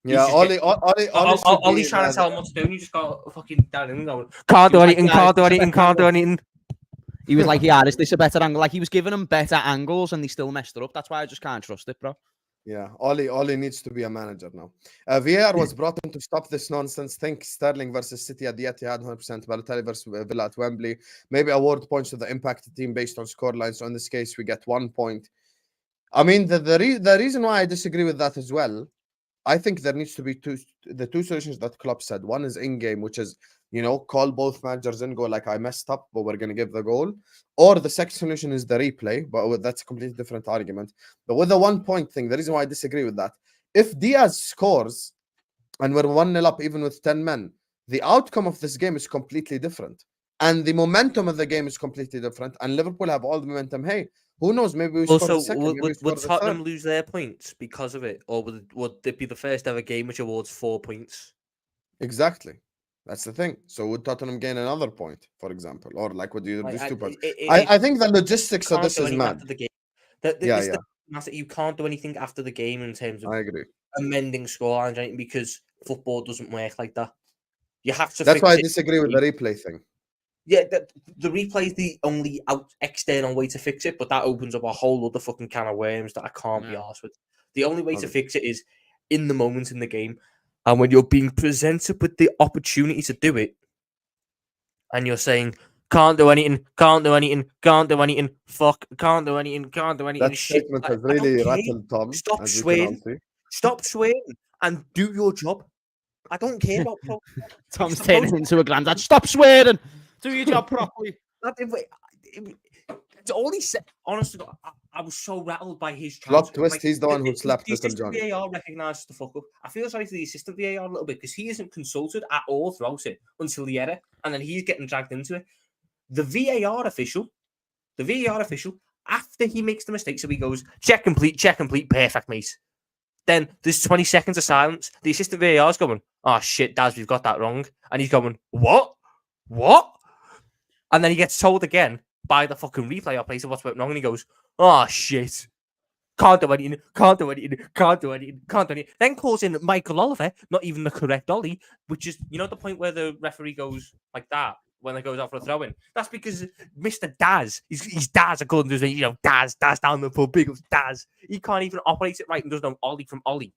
Yeah, Ollie should Ollie's be trying to the- tell him what to do, and you just got fucking down and going, can't do anything, can't do anything, can't do anything. He was like, yeah, is this a better angle? Like, he was giving them better angles and they still messed it up. That's why I just can't trust it, bro. Yeah, Ollie needs to be a manager now. VAR was brought in to stop this nonsense. Think Sterling versus City at the Etihad, 100%. Balotelli versus Villa at Wembley. Maybe award points to the impacted team based on scorelines. So in this case, we get 1 point. I mean, the reason why I disagree with that as well, I think there needs to be the two solutions that Klopp said. One is in-game, which is, call both managers and go like, I messed up, but we're going to give the goal. Or the second solution is the replay, but that's a completely different argument. But with the 1 point thing, the reason why I disagree with that, if Diaz scores and we're 1-0 up even with 10 men, the outcome of this game is completely different. And the momentum of the game is completely different. And Liverpool have all the momentum. Hey, who knows? Maybe we score the second. Would Tottenham lose their points because of it? Or would it be the first ever game which awards 4 points? Exactly. That's the thing. So would Tottenham gain another point, for example? Or like would you lose 2 points? I think the logistics of this is mad. The game. You can't do anything after the game in terms of I agree. amending scorelines or anything because football doesn't work like that. You have to. That's why I disagree with the replay thing. Yeah, the replay is the only external way to fix it, but that opens up a whole other fucking can of worms that I can't be arsed with. The only way to fix it is in the moment in the game, and when you're being presented with the opportunity to do it, and you're saying, can't do anything, can't do anything, can't do anything, fuck, can't do anything, can't do anything. That statement has really rattled Tom. Stop swearing and do your job. I don't care about Tom's turning into a granddad. Stop swearing. Do your job properly. It's all he said. Honestly, I was so rattled by his plot twist. He's the one who slapped Little Johnny. VAR recognised the fuck up. I feel sorry for the assistant VAR a little bit because he isn't consulted at all throughout it until the error, and then he's getting dragged into it. The VAR official, after he makes the mistake, so he goes, check complete, perfect, mate. Then there's 20 seconds of silence. The assistant VAR's going, oh shit, Daz, we've got that wrong. And he's going, what? And then he gets told again by the fucking replay operator what's went wrong. And he goes, oh shit. Can't do anything. Then calls in Michael Oliver, not even the correct Ollie, which is, the point where the referee goes like that when it goes out for a throw in. That's because Mr. Daz, he's Daz according to his, Daz down the pub, big Daz. He can't even operate it right and doesn't know Ollie from Ollie.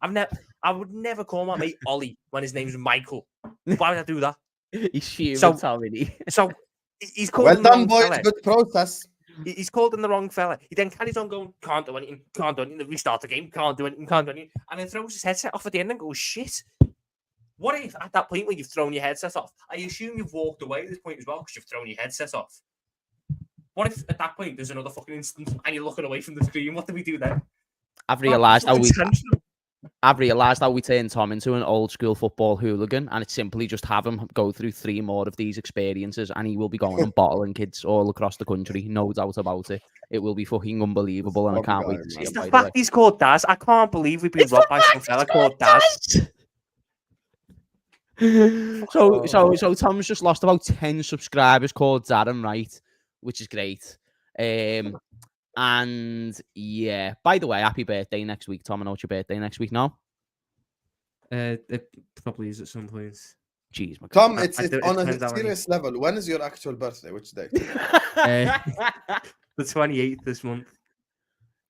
I would never call my mate Ollie when his name's Michael. Why would I do that? He's human, already. So he's called well done, boys. Fella. Good process. He's called in the wrong fella. He then carries on going, can't do anything, restart the game, can't do anything, and then throws his headset off at the end and goes, shit. What if at that point when you've thrown your headset off, I assume you've walked away at this point as well because you've thrown your headset off. What if at that point there's another fucking instance and you're looking away from the screen? What do we do then? I've realised how we turned Tom into an old school football hooligan, and it's simply just have him go through 3 more of these experiences, and he will be going and bottling kids all across the country. No doubt about it. It will be fucking unbelievable, and I can't wait to see it's him. The fact he's called Daz. I can't believe we've been robbed by some fella called Daz. So Tom's just lost about 10 subscribers called Darren, right? Which is great. And yeah, by the way, happy birthday next week, Tom. I know it's your birthday next week now. It probably is at some point. Jeez, my Tom, it's on a serious level. When is your actual birthday? Which date? The 28th this month.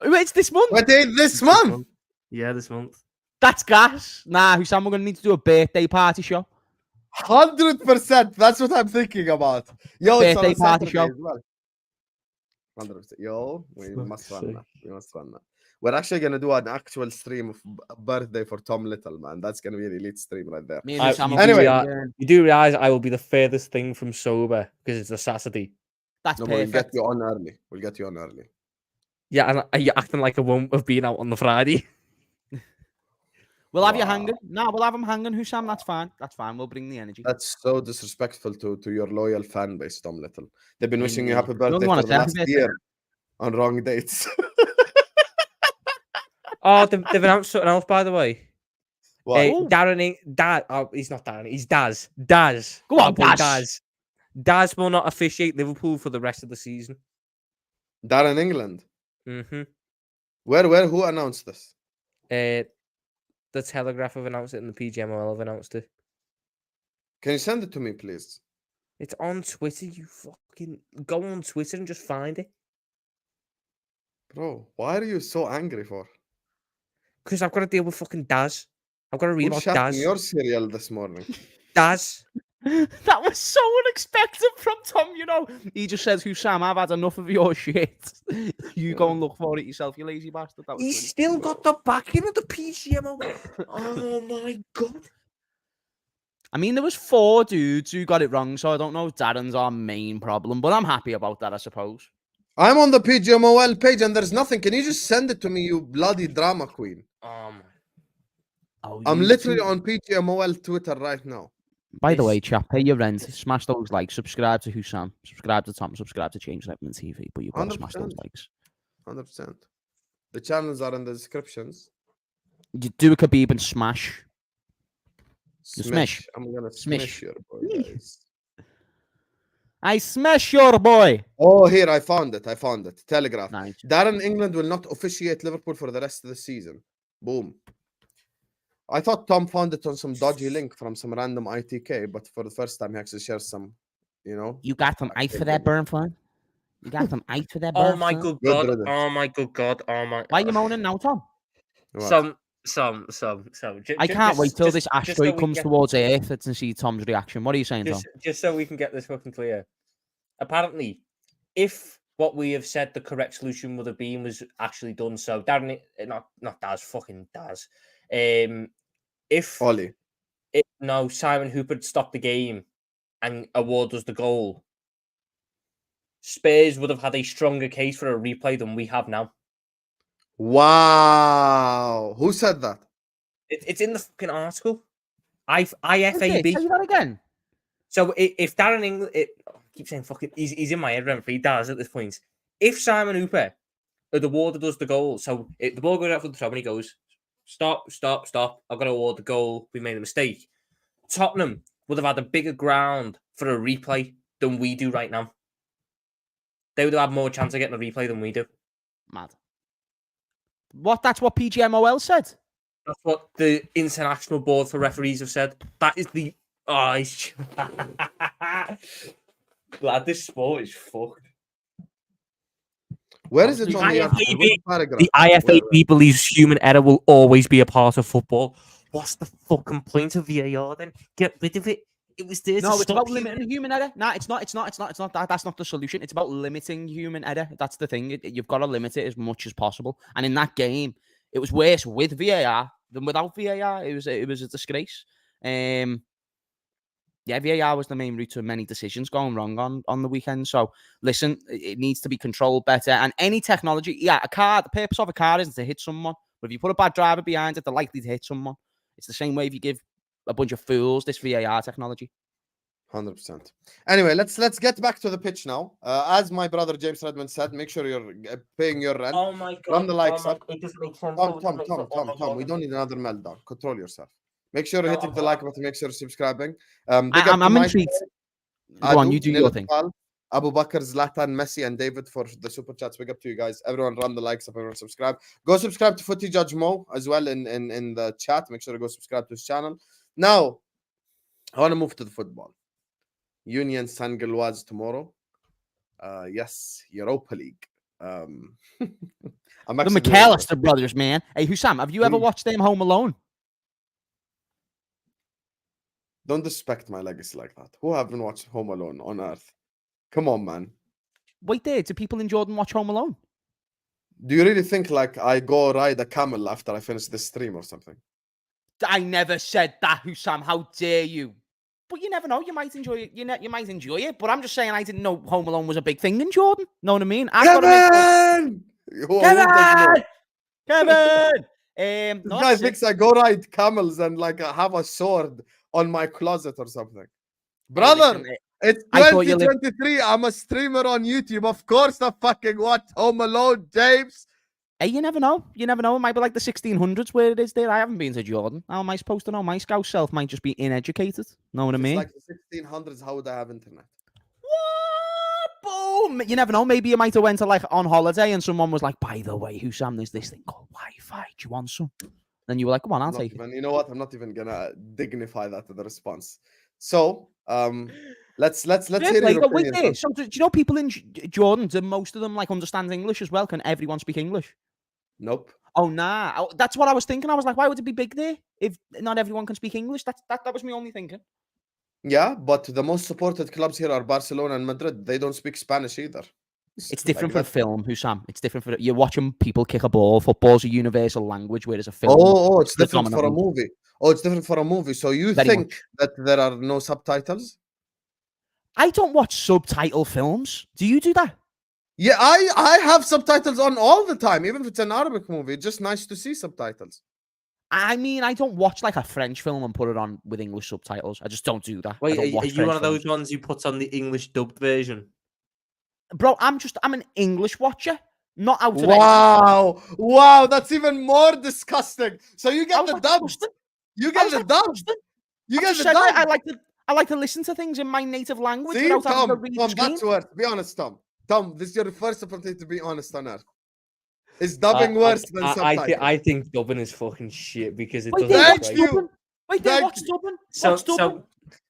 Wait, it's this month? This month? Yeah, this month. That's gas. Nah, Husam, we're going to need to do a birthday party show. 100%. That's what I'm thinking about. Yo, birthday party show. Well. 100%. Yo, we must run that. We're actually going to do an actual stream of birthday for Tom Little, man. That's going to be an elite stream right there. You do realize I will be the furthest thing from sober because it's a Saturday. That's perfect. We'll get you on early. Yeah, and are you acting like I won't have been out on the Friday? We'll have you hanging. No, we'll have him hanging, Husam. That's fine. We'll bring the energy. That's so disrespectful to your loyal fan base, Tom Little. They've been wishing you happy birthday for the last year on wrong dates. Oh, they've announced something else, by the way. What? He's not Darren. He's Daz. Daz. Go on, Daz. Daz will not officiate Liverpool for the rest of the season. Darren England. Mm-hmm. Who announced this? The Telegraph have announced it and the PGMOL have announced it. Can you send it to me, please? It's on Twitter. You fucking go on Twitter and just find it. Bro, why are you so angry for? Because I've got to deal with fucking Daz. I've got to read Who's about shouting Daz. your cereal this morning? Daz. That was so unexpected from Tom, you know. He just says, Husam, I've had enough of your shit. You go and look for it yourself, you lazy bastard. That was He's funny. still got the backing of the PGMOL. Oh my god. I mean, there was 4 dudes who got it wrong, so I don't know if Darren's our main problem, but I'm happy about that, I suppose. I'm on the PGMOL page and there's nothing. Can you just send it to me, you bloody drama queen? Oh, I'm literally on PGMOL Twitter right now. By the way, chap, pay your rent, smash those likes, subscribe to Husam, subscribe to Tom, subscribe to Change Redmond TV, but you've got to smash those 100%. likes. 100%. The channels are in the descriptions. You do a Khabib and smash. Smash. I'm gonna Smash. smash your boy, guys. I smash your boy. Oh, here, I found it. Telegraph. Nice. Darren England will not officiate Liverpool for the rest of the season. Boom. I thought Tom found it on some dodgy link from some random ITK, but for the first time, he actually shares some, you know. You got some ice for that burn fun? You got some ice for that burn Oh my fun? good Good god. riddance. Oh my good god. Oh my. Why are you moaning now, Tom? What? Some. I can't wait till this asteroid comes get, towards Earth and see Tom's reaction. What are you saying, Tom? just so we can get this fucking clear. Apparently, if what we have said the correct solution would have been was actually done, so Darren, not Daz, fucking Daz. If Ollie. No, Simon Hooper stopped the game and Award does the goal, Spurs would have had a stronger case for a replay than we have now. Wow. Who said that? It's in the fucking article. IFAB. Say that again. So if Darren England, I keep saying fucking, he's in my head rent free, Daz at this point. If Simon Hooper, the Award does the goal, so the ball goes out for the throw and he goes, stop. I've got to award the goal. We made a mistake. Tottenham would have had a bigger ground for a replay than we do right now. They would have had more chance of getting a replay than we do. Mad. That's what PGMOL said. That's what the International Board for Referees have said. That is the... Oh, Lad, this sport is fucked. Where is it The on the IFAB, paragraph? the IFAB believes human error will always be a part of football. What's the fucking point of VAR then? Get rid of it. It was there to No, it's stop about limiting human error. No, it's not that. That's not the solution. It's about limiting human error. That's the thing. You've got to limit it as much as possible. And in that game, it was worse with VAR than without VAR. It was a disgrace. Yeah, VAR was the main route to many decisions going wrong on the weekend. So, listen, it needs to be controlled better. And any technology, the purpose of a car isn't to hit someone. But if you put a bad driver behind it, they're likely to hit someone. It's the same way if you give a bunch of fools this VAR technology. 100%. Anyway, let's get back to the pitch now. As my brother James Redmond said, make sure you're paying your rent. Oh my god! Run the likes up. It doesn't make sense. Tom, we don't need another meltdown. Control yourself. Make sure you're hitting the like button. Make sure you're subscribing. I'm intrigued. Go on, you do your thing. Abu Bakr, Zlatan, Messi, and David for the super chats. Big up to you guys. Everyone run the likes up. Everyone subscribe. Go subscribe to Footy Judge Mo as well in the chat. Make sure to go subscribe to his channel. Now, I want to move to the football. Union St-Gilloise tomorrow. Yes, Europa League. The McAllister brothers, man. Hey, Husam, have you ever watched them Home Alone? Don't disrespect my legacy like that. Who haven't watched Home Alone on Earth? Come on, man. Wait there. Do people in Jordan watch Home Alone? Do you really think like I go ride a camel after I finish this stream or something? I never said that, Husam. How dare you? But you never know. You might enjoy it. You might enjoy it. But I'm just saying I didn't know Home Alone was a big thing in Jordan. Know what I mean? Kevin! Kevin! This guy thinks I go ride camels and like have a sword on my closet or something. Brother, it's 2023. I'm a streamer on YouTube. Of course I fucking watch Home Alone, James. Hey, you never know. You never know. It might be like the 1600s where it is there. I haven't been to Jordan. How am I supposed to know? My scout self might just be uneducated. Know what I mean? Like the 1600s, how would I have internet? What? Boom! You never know. Maybe you might have went to like on holiday and someone was like, by the way, Husam, there's this thing called Wi-Fi. Do you want some? Then you were like, come on, I'll take it. You know what? I'm not even gonna dignify that to the response. So, let's hear your Wait opinion. there. So do you know people in Jordan? Do most of them like understand English as well? Can everyone speak English? Nope. Oh nah, that's what I was thinking. I was like, why would it be big there if not everyone can speak English? That was my only thinking. Yeah, but the most supported clubs here are Barcelona and Madrid. They don't speak Spanish either. It's different for a film, Husam. It's different for you're watching people kick a ball. Football's a universal language, whereas a film. Oh, it's different for a movie. Oh, it's different for a movie. So you think that there are no subtitles? I don't watch subtitle films. Do you do that? Yeah, I have subtitles on all the time, even if it's an Arabic movie. It's just nice to see subtitles. I mean, I don't watch like a French film and put it on with English subtitles. I just don't do that. Wait, are you one of those ones who puts on the English dubbed version? Bro, I'm an English watcher, not out of Wow, that's even more disgusting. So you get the dubs. You get the dubs. You get the dubs. I like to listen to things in my native language. See, Tom, that's worse. Be honest, Tom. Tom, this is your first opportunity to be honest on earth. Is dubbing worse than subtitles? I think dubbing is fucking shit because it doesn't. Thank you. Wait, what's dubbing?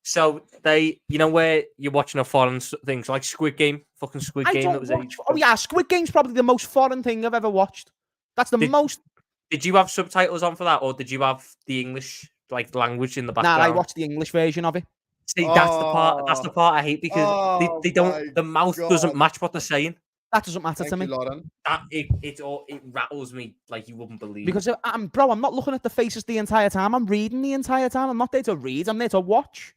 So they, you know, where you're watching a foreign thing, so like Squid Game, fucking Squid Game. That was Oh yeah, Squid Game's probably the most foreign thing I've ever watched. That's the most. Did you have subtitles on for that, or did you have the English like language in the background? Nah, I watched the English version of it. See, that's the part. That's the part I hate because they don't. The mouth doesn't match what they're saying. That doesn't matter to me. That it rattles me like you wouldn't believe. Because I'm not looking at the faces the entire time. I'm reading the entire time. I'm not there to read. I'm there to watch.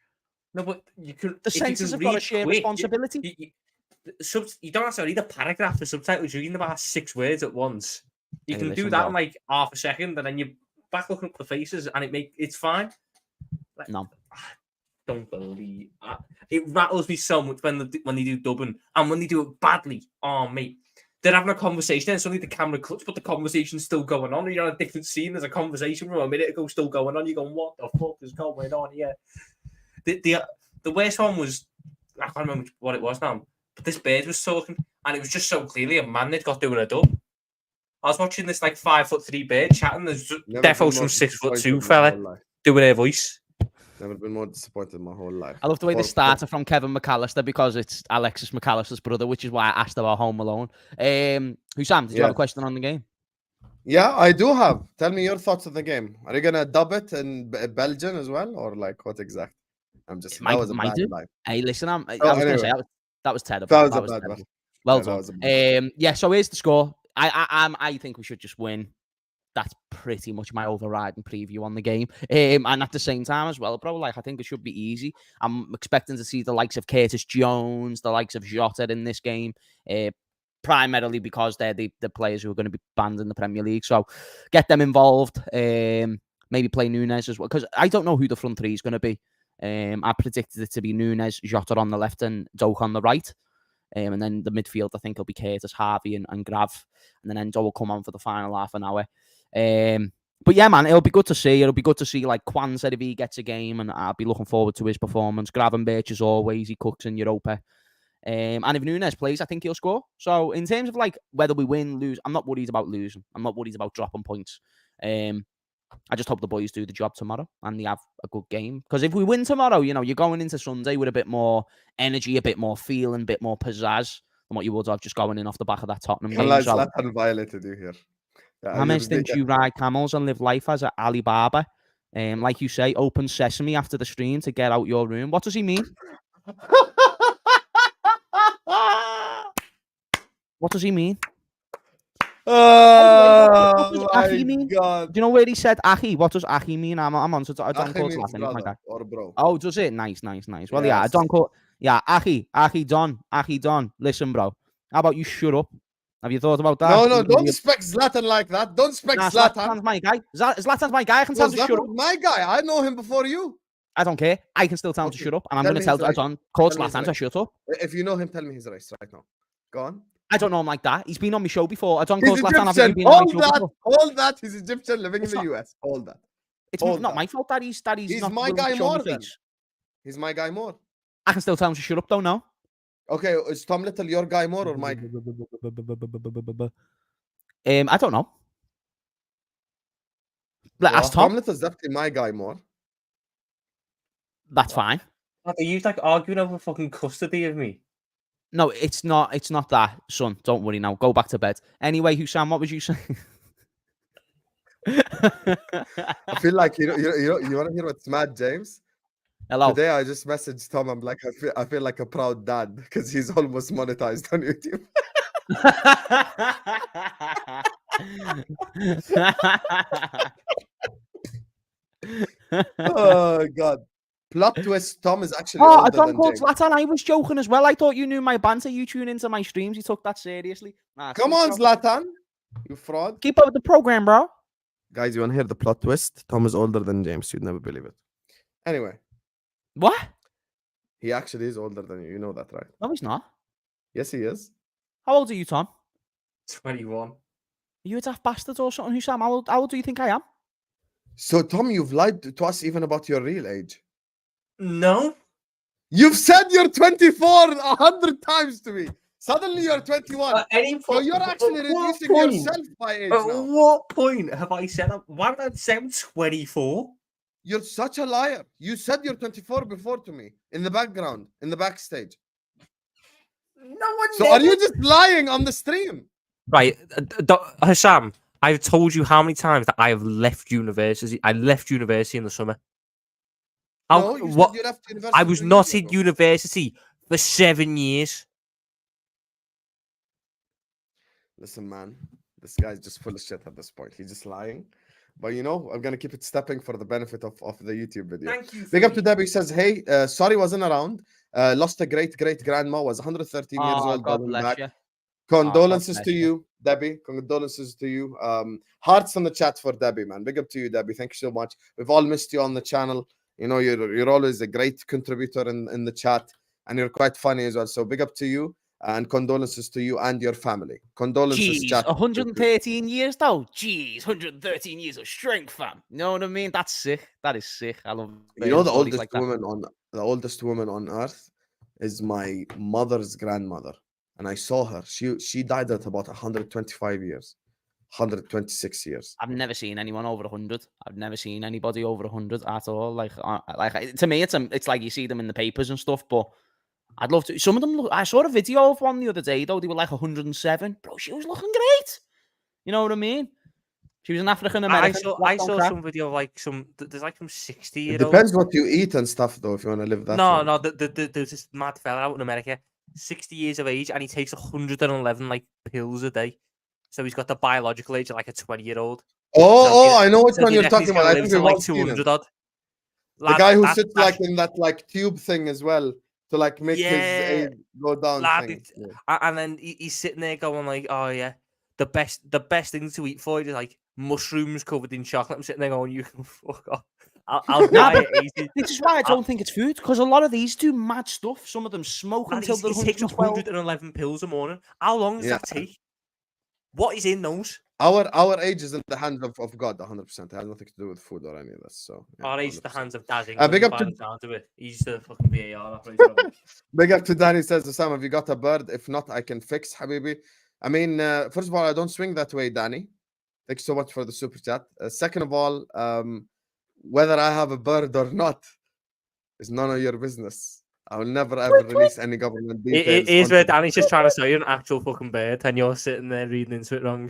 No, but you can. The senses have got a shared responsibility. You don't have to read a paragraph for subtitles. You're reading about 6 words at once. You can do that in like half a second, and then you're back looking at the faces, and it's fine. Like, no. Don't believe it rattles me so much when they do dubbing and when they do it badly. Oh mate, they're having a conversation and suddenly the camera cuts, but the conversation's still going on. You're on a different scene. There's a conversation from a minute ago still going on. You're going, what the fuck is going on here? The worst one was, I can't remember what it was now, but this bird was talking and it was just so clearly a man that got doing a dub. I was watching this like 5'3" bird chatting. There's defo some 6'2" fella doing her voice. Never been more disappointed in my whole life. I love the way they started from Kevin McAllister because it's Alexis McAllister's brother, which is why I asked about Home Alone. Husam, did you have a question on the game? Yeah, I do have. Tell me your thoughts on the game. Are you gonna dub it in Belgian as well, or like what exact? I'm just. That was a bad line. Hey, listen, I was gonna say that was terrible. That was a bad one. Well done. Yeah. So here's the score. I think we should just win. That's pretty much my overriding preview on the game. And at the same time as well, bro, like I think it should be easy. I'm expecting to see the likes of Curtis Jones, the likes of Jota in this game, primarily because they're the players who are going to be banned in the Premier League. So get them involved. Maybe play Nunes as well, because I don't know who the front three is going to be. I predicted it to be Nunes, Jota on the left, and Doak on the right. And then the midfield, I think it'll be Curtis, Harvey, and Grav. And then Endo will come on for the final half an hour. But yeah, man, it'll be good to see. It'll be good to see like Kwan said if he gets a game, and I'll be looking forward to his performance. Gravenberch as always, he cooks in Europa. And if Nunes plays, I think he'll score. So in terms of like whether we win, lose, I'm not worried about losing. I'm not worried about dropping points. I just hope the boys do the job tomorrow and they have a good game. Because if we win tomorrow, you know, you're going into Sunday with a bit more energy, a bit more feeling, a bit more pizzazz than what you would have just going in off the back of that Tottenham game. Zlatan violated you here. Hammers thinks you ride camels and live life as an Alibaba. Like you say, open sesame after the stream to get out your room. What does he mean? What does he mean? Oh my God. Do you know where he said Achi? What does Achi mean? I'm on to Don Court's Latin. My guy. Or bro. Oh, does it? Nice. Well, yes. Don Court. Yeah, Achi Don. Listen, bro. How about you shut up? Have you thought about that? No, don't spec Zlatan like that. Don't spec Zlatan. Zlatan's my guy. Zlatan's my guy. I can tell him to shut up. My guy. I know him before you. I don't care. I can still tell him to shut up. And I'm going to tell Don Court Zlatan to shut up. If you know him, tell me his race right now. Go on. I don't know him like that. He's been on my show before. I don't know Zlatan. Have you been on my show before? All that. He's Egyptian living in the US. All that. It's not my fault that he's not my guy more then. He's my guy more. I can still tell him to shut up though, no? Okay, is Tom Little your guy more or my? I don't know. Yeah, Ask Tom Tom. Little's definitely my guy more. That's fine. Are you like arguing over fucking custody of me? No, it's not. It's not that, son. Don't worry now. Go back to bed. Anyway, Husam, what was you saying? I feel like you want to hear what's mad, James? Hello. Today I just messaged Tom. I'm like, I feel like a proud dad because he's almost monetized on YouTube. Oh God! Plot twist: Tom is actually Oh, a older Tom than called James. Zlatan. I was joking as well. I thought you knew my banter. You tune into my streams. You took that seriously. Nah, Come sweet, on, bro. Zlatan, you fraud! Keep up with the program, bro. Guys, you want to hear the plot twist? Tom is older than James. You'd never believe it. Anyway, What? he actually is older than you. You know that, right? No, he's not. Yes, he is. How old are you, Tom? 21. Are you a daft bastard or something, Husam? How old do you think I am? So, Tom, you've lied to us even about your real age. No. You've said you're 24 100 times to me. Suddenly you're 21. At any So point, you're actually at what reducing point- yourself by age At now. what point have I said? Why did I say I'm 24? You're such a liar. You said you're 24 before to me in the background, in the backstage. No one. So are you just lying on the stream? Right, Husam, I've told you how many times that I have left university. I left university in the summer. No, you said you left university. I was 2 not years in ago. university for 7 years. Listen, man, this guy's just full of shit at this point. He's just lying. But you know, I'm gonna keep it stepping for the benefit of the YouTube video. Thank you. Big up to Debbie. Says, hey, sorry wasn't around. Lost a great grandma. Was 113 years old. God Going bless back. you. Condolences bless to you. you, Debbie. Condolences to you. Hearts on the chat for Debbie, man. Big up to you, Debbie. Thank you so much. We've all missed you on the channel. You know, you're always a great contributor in the chat, and you're quite funny as well. So big up to you, and condolences to you and your family. Condolences, Jeez, chat. 113 years though. Jeez, 113 years of strength, fam. You know what I mean? That's sick. That is sick. I love. You know, the stories oldest like that. oldest woman on earth is my mother's grandmother, and I saw her. She died at about 125 years, 126 years. I've never seen anyone over 100. I've never seen anybody over 100 at all. Like to me, it's like you see them in the papers and stuff. But I'd love to. Some of them look. I saw a video of one the other day though. They were like 107. Bro, she was looking great. You know what I mean? She was an African American. I saw some video of like there's like some 60-year-old. It depends what you eat and stuff, though. If you want to live that. No, there's this mad fella out in America, 60 years of age, and he takes 111 like pills a day. So he's got the biological age of like a 20-year-old. Oh, I know which one you're he's talking about. I think we've like all seen it. 200 odd. The guy who sits like in that like tube thing as well to like make his age go down. And then he's sitting there going like, oh yeah, the best thing to eat for you is like mushrooms covered in chocolate. I'm sitting there going, you can fuck off. I'll die at 80. This is why I don't think it's food, because a lot of these do mad stuff. Some of them smoke until they're he takes 111 pills a morning. How long does that take? What is in those? Our age is in the hands of God, 100%. It has nothing to do with food or any of this. So yeah, our age is the hands of Dazing. Big up to it. He's the fucking VAR. Big up to Danny. Says, Sam, have you got a bird? If not, I can fix, Habibi. I mean, first of all, I don't swing that way, Danny. Thanks so much for the super chat. Second of all, whether I have a bird or not is none of your business. I will never ever release any government details. It is where Danny's just trying to sell you an actual fucking bird, and you're sitting there reading into it wrong.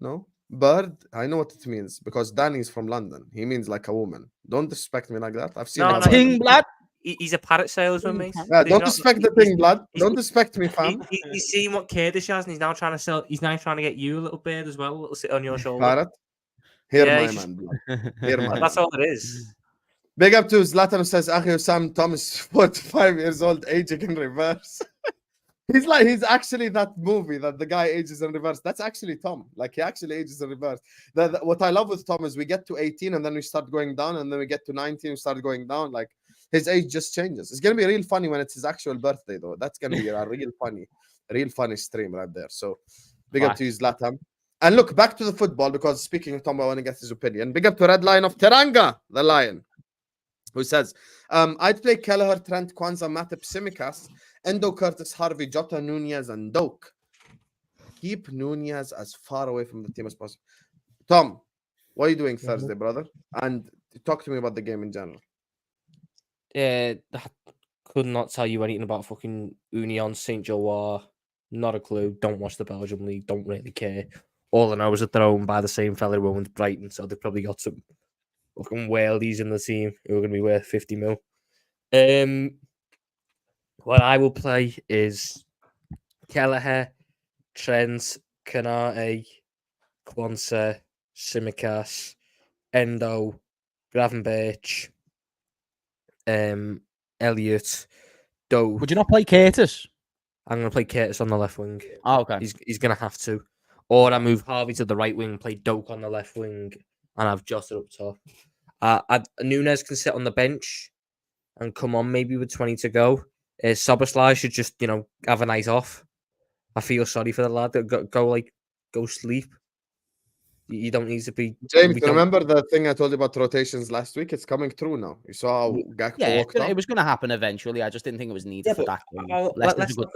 No. Bird, I know what it means because Danny's from London. He means like a woman. Don't disrespect me like that. I've seen that. Ting blood. He's a parrot salesman, mate. Yeah, don't disrespect the thing, blood. Don't disrespect me, fam. He's seen what Kurdish has, and he's now trying to sell. He's now trying to get you a little bird as well, a little sit on your shoulder. Parrot. Here, my man. Blood. Here, my That's all it is. Big up to Zlatan, says, Akhi Sam Thomas, 45 years old, aging in reverse. He's actually that movie that the guy ages in reverse. That's actually Tom. Like, he actually ages in reverse. What I love with Tom is we get to 18 and then we start going down, and then we get to 19 and start going down. Like, his age just changes. It's going to be real funny when it's his actual birthday, though. That's going to be a real funny stream right there. So, big up to you, Zlatan. And look, back to the football, because speaking of Tom, I want to get his opinion. Big up to Red Lion of Teranga, the Lion. who says, I'd play Kelleher, Trent, Kwanzaa, Matip, Tsimikas, Endo, Curtis, Harvey, Jota, Nunez, and Doak. Keep Nunez as far away from the team as possible. Tom, what are you doing Thursday, brother? And talk to me about the game in general. I could not tell you anything about fucking Union St-Gilloise. Not a clue. Don't watch the Belgium league. Don't really care. All I know is that they're owned by the same fella who owns Brighton, so they've probably got some fucking worldies in the team who are going to be worth 50 mil. What I will play is Kelleher, Trent, Kanate, Kwanzaa, Tsimikas, Endo, Gravenberch, Elliot, Doe. Would you not play Curtis? I'm going to play Curtis on the left wing. Oh, okay. He's going to have to. Or I move Harvey to the right wing, play Doak on the left wing, and have Jota up top. Nunez can sit on the bench and come on maybe with 20 to go. Szoboszlai should just, have a night off. I feel sorry for the lad. Go sleep. You don't need to be... James, remember the thing I told you about rotations last week? It's coming through now. You saw how Gakpo walked up? It was going to happen eventually. I just didn't think it was needed for that.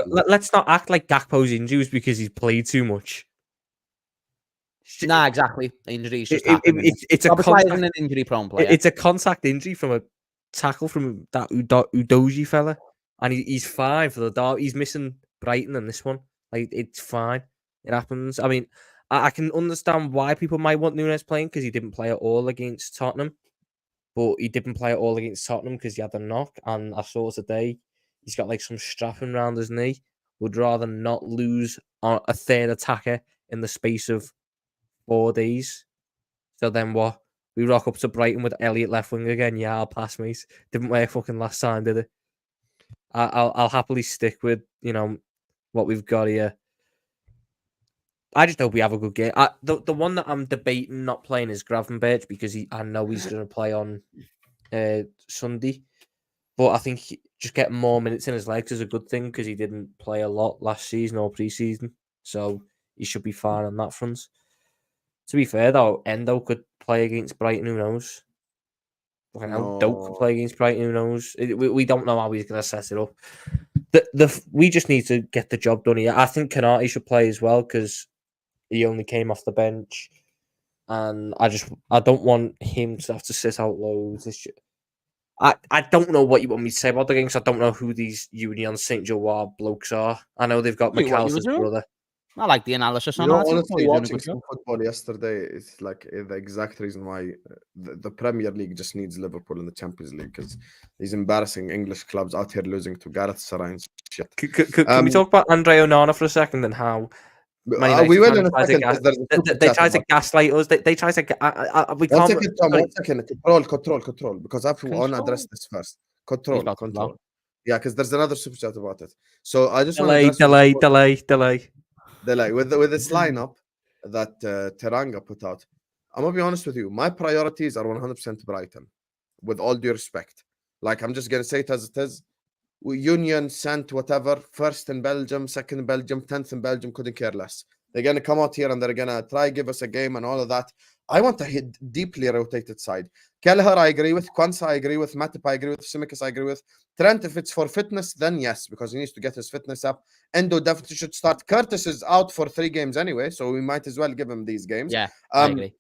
Let's not act like Gakpo's injury was because he's played too much. Nah, exactly. Injuries just it's an injury-prone player. It's a contact injury from a tackle from that Udoji fella, and he's fine for the derby. He's missing Brighton in this one. It's fine. It happens. I mean, I can understand why people might want Nunez playing because he didn't play at all against Tottenham, but he didn't play at all against Tottenham because he had a knock. And I saw today he's got some strapping around his knee. Would rather not lose a third attacker in the space of 4 days. So then what? We rock up to Brighton with Elliot left wing again. Yeah, I'll pass, mate. Didn't work fucking last time, did it? I'll happily stick with what we've got here. I just hope we have a good game. The one that I'm debating not playing is Gravenberch because I know he's going to play on Sunday. But I think just getting more minutes in his legs is a good thing because he didn't play a lot last season or pre-season. So he should be fine on that front. To be fair, though, Endo could play against Brighton, who knows? Doak could play against Brighton, who knows? We don't know how he's going to set it up. We just need to get the job done here. I think Kanate should play as well because he only came off the bench. And I don't want him to have to sit out loads. I don't know what you want me to say about the game because I don't know who these Union St-Gilloise blokes are. I know they've got McAllister's brother. I like the analysis on that. Honestly, watching some football yesterday is the exact reason why the Premier League just needs Liverpool in the Champions League because these embarrassing English clubs out here losing to Gareth Sarai and shit. Can we talk about Andre Onana for a second and how we will in a second. They try to gaslight us. They try to. We can't. 1 second. Control. Because I want to address this first. Control. Yeah, because there's another super chat about it. So I just want to delay. With this lineup that Teranga put out, I'm gonna be honest with you. My priorities are 100% Brighton, with all due respect. I'm just gonna say it as it is. Union, Saint, whatever, first in Belgium, second in Belgium, 10th in Belgium, couldn't care less. They're gonna come out here and they're gonna try give us a game and all of that. I want a deeply rotated side. Kelleher, I agree with. Kwanzaa, I agree with. Matip, I agree with. Tsimikas, I agree with. Trent, if it's for fitness, then yes, because he needs to get his fitness up. Endo definitely should start. Curtis is out for 3 games anyway, so we might as well give him these games. Yeah, I agree.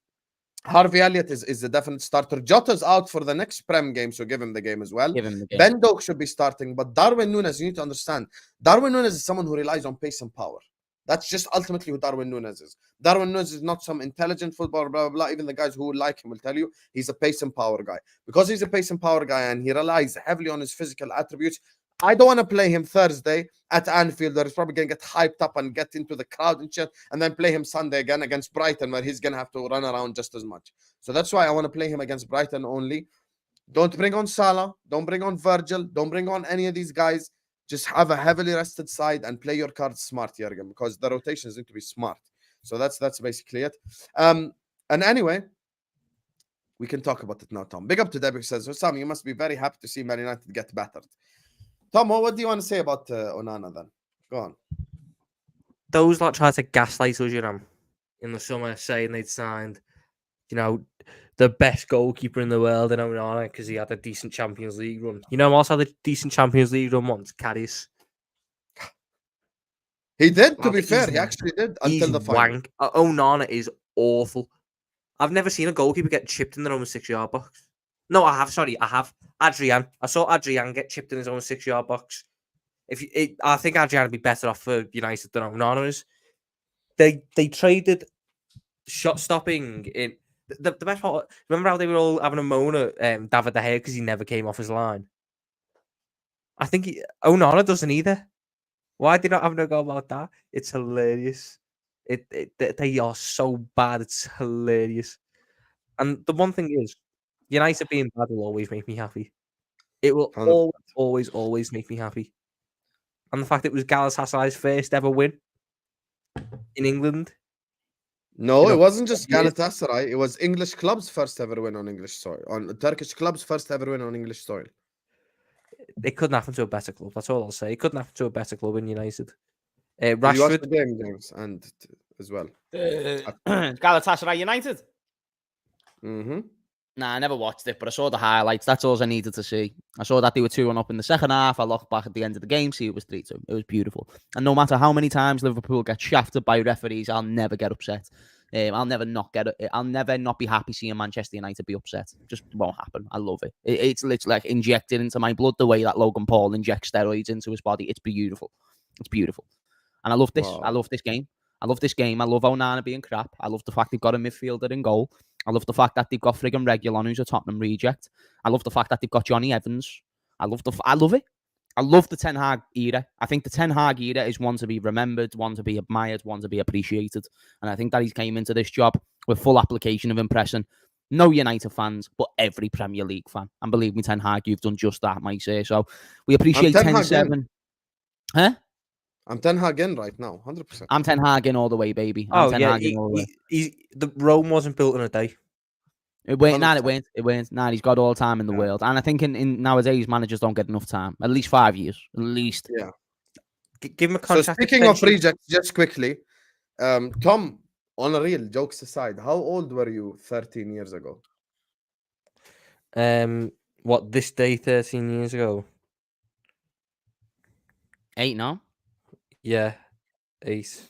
Harvey Elliott is a definite starter. Jota's out for the next Prem game, so give him the game as well. Give him the game. Ben Doak should be starting, but Darwin Nunez, you need to understand, Darwin Nunez is someone who relies on pace and power. That's just ultimately who Darwin Nunez is. Darwin Nunez is not some intelligent footballer, blah, blah, blah. Even the guys who like him will tell you he's a pace and power guy. Because he's a pace and power guy and he relies heavily on his physical attributes, I don't want to play him Thursday at Anfield where he's probably going to get hyped up and get into the crowd and shit, and then play him Sunday again against Brighton where he's going to have to run around just as much. So that's why I want to play him against Brighton only. Don't bring on Salah. Don't bring on Virgil. Don't bring on any of these guys. Just have a heavily rested side and play your cards smart here again because the rotations need to be smart. So that's basically it. And anyway, we can talk about it now, Tom. Big up to Debbie says, Husam, you must be very happy to see Man United get battered. Tom, what do you want to say about Onana then? Go on. Those lot tried to gaslight us, in the summer saying they'd signed the best goalkeeper in the world in Onana because he had a decent Champions League run. You know who else had a decent Champions League run once? Karius. He did, to Lad, be fair. he's- He actually did He's until the final. wank. Onana is awful. I've never seen a goalkeeper get chipped in their own 6-yard box. No, I have. Sorry, I have. Adrian. I saw Adrian get chipped in his own 6-yard box. I think Adrian would be better off for United than Onana is. They traded shot stopping in the best part. Remember how they were all having a moan at David De Gea because he never came off his line? I think Onana doesn't either. Why did not have no go about that? It's hilarious. They are so bad. It's hilarious. And the one thing is, United being bad will always make me happy. It will 100%. always make me happy. And the fact it was Galatasaray's first ever win in England. No, You it know, wasn't just yes. Galatasaray. It was English club's first ever win on English soil. On Turkish club's first ever win on English soil. It couldn't happen to a better club. That's all I'll say. It couldn't happen to a better club in United. You watched Rashford. the game, James, and as well. Galatasaray United. Mm-hmm. Nah, I never watched it, but I saw the highlights. That's all I needed to see. I saw that they were 2-1 up in the second half. I looked back at the end of the game, see it was 3-2. It was beautiful. And no matter how many times Liverpool get shafted by referees, I'll never get upset. I'll never not be happy seeing Manchester United be upset. Just won't happen. I love it. It's literally like injected into my blood the way that Logan Paul injects steroids into his body. It's beautiful. It's beautiful. And I love this. Wow. I love this game. I love this game. I love Onana being crap. I love the fact they've got a midfielder in goal. I love the fact that they've got friggin' Reguilon, who's a Tottenham reject. I love the fact that they've got Johnny Evans. I love it. I love the Ten Hag era. I think the Ten Hag era is one to be remembered, one to be admired, one to be appreciated. And I think that he's came into this job with full application of impressing no United fans, but every Premier League fan. And believe me, Ten Hag, you've done just that, might say. So we appreciate 10-7. Huh? I'm Ten Hag in right now, 100%. I'm Ten Hag in all the way, baby. I'm Ten Hag in all the way. The Rome wasn't built in a day. It went. Nah, he's got all the time in the world. And I think in nowadays, managers don't get enough time. At least 5 years. At least. Yeah. Give him a contract. So speaking of rejects, just quickly, Tom, on a real, jokes aside, how old were you 13 years ago? What, this day 13 years ago? 8 now? Yeah, 8.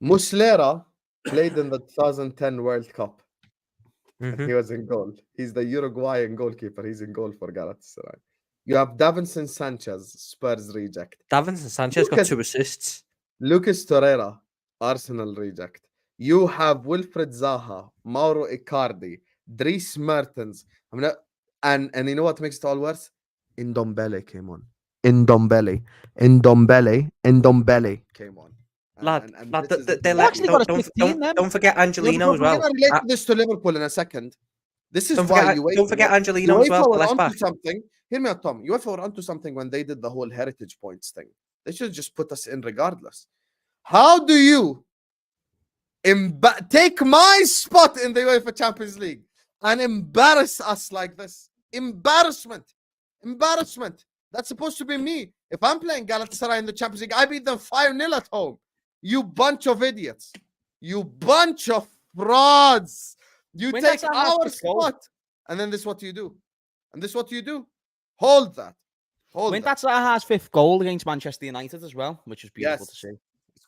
Muslera played in the 2010 World Cup. Mm-hmm. And he was in goal. He's the Uruguayan goalkeeper. He's in goal for Galatasaray. You have Davinson Sanchez, Spurs reject. Davinson Sanchez got 2 assists. Lucas Torreira, Arsenal reject. You have Wilfred Zaha, Mauro Icardi, Dries Mertens. And you know what makes it all worse? Ndombele came on. Ndombele came on. Lad, don't forget Angelino as well. We're going to relate this to Liverpool in a second. This is why don't forget Angelino as well. Hear me out, Tom. UEFA were onto something when they did the whole heritage points thing. They should just put us in regardless. How do you take my spot in the UEFA Champions League and embarrass us like this? Embarrassment. That's supposed to be me. If I'm playing Galatasaray in the Champions League, I beat them 5-0 at home. You bunch of idiots. You bunch of frauds. You take our spot. And then this is what you do. Hold that. That's Zaha's 5th goal against Manchester United as well, which was beautiful to see.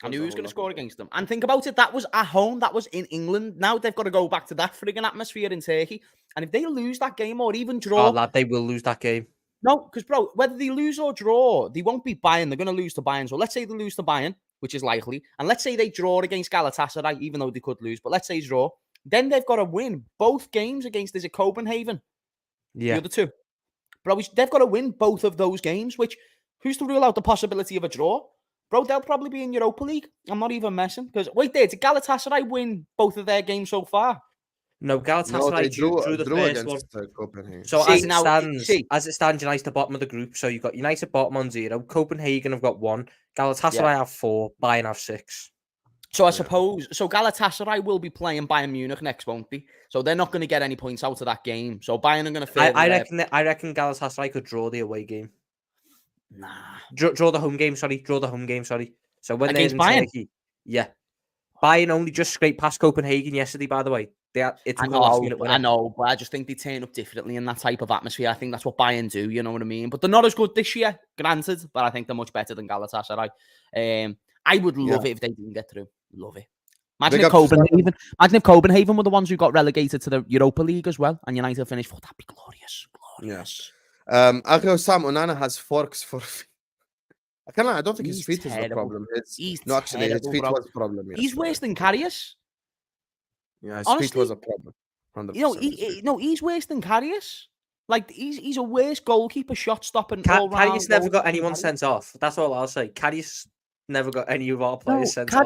I knew he was going to score against them. And think about it, that was at home, that was in England. Now they've got to go back to that friggin' atmosphere in Turkey. And if they lose that game or even draw... Oh, lad, they will lose that game. No, because, bro, whether they lose or draw, they won't beat Bayern. They're going to lose to Bayern. So let's say they lose to Bayern, which is likely. And let's say they draw against Galatasaray, even though they could lose. But let's say draw. Then they've got to win both games against, is it Copenhagen? Yeah. The other two. Bro, they've got to win both of those games, which, who's to rule out the possibility of a draw? Bro, they'll probably be in Europa League. I'm not even messing. Because, wait there, did Galatasaray win both of their games so far? No, Galatasaray drew the first one. Copenhagen. So as it stands, United the bottom of the group. So you've got United bottom on 0. Copenhagen have got 1. Galatasaray have 4. Bayern have 6. So I suppose, Galatasaray will be playing Bayern Munich next, won't they? So they're not going to get any points out of that game. So Bayern are going to I reckon Galatasaray could draw the away game. Nah. Draw the home game, sorry. So when against they're in Bayern? Turkey, yeah. Bayern only just scraped past Copenhagen yesterday, by the way. It's a last-minute winner. I know, but I just think they turn up differently in that type of atmosphere. I think that's what Bayern do, you know what I mean? But they're not as good this year, granted, but I think they're much better than Galatasaray. I would love it if they didn't get through. Love it. Imagine if Copenhagen were the ones who got relegated to the Europa League as well, and United finished. Oh, that'd be glorious. Glorious. Husam Onana has forks for feet. I don't think his feet is the problem. His feet was the problem. Yes, he's worse than Karius. Yeah, his feet was a problem. 100%. He's worse than Karius. Like, he's a worse goalkeeper, shot stopping. Karius never got anyone sent off. That's all I'll say. Karius never got any of our players sent off.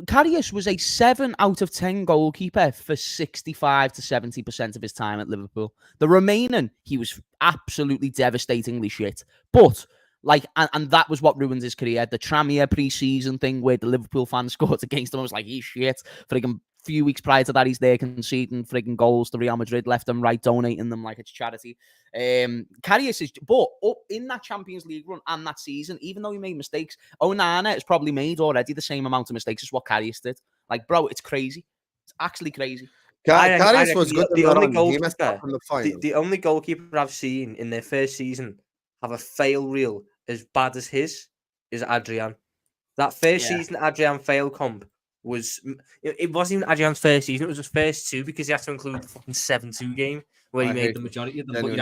Karius was a 7 out of 10 goalkeeper for 65 to 70% of his time at Liverpool. The remaining, he was absolutely devastatingly shit. But, and that was what ruined his career. The Tramier pre-season thing where the Liverpool fans scored against him, I was like, he's shit. Friggin' few weeks prior to that, he's there conceding friggin' goals to Real Madrid, left and right, donating them like it's charity. Karius is, but up in that Champions League run and that season, even though he made mistakes, Onana has probably made already the same amount of mistakes as what Karius did. Like, bro, it's crazy. It's actually crazy. Karius was good. The only goalkeeper I've seen in their first season have a fail reel as bad as his is Adrian. That first season Adrian fail comp it wasn't even Adrian's first season, it was his first two, because he had to include the fucking 7-2 game where he made the majority of them. But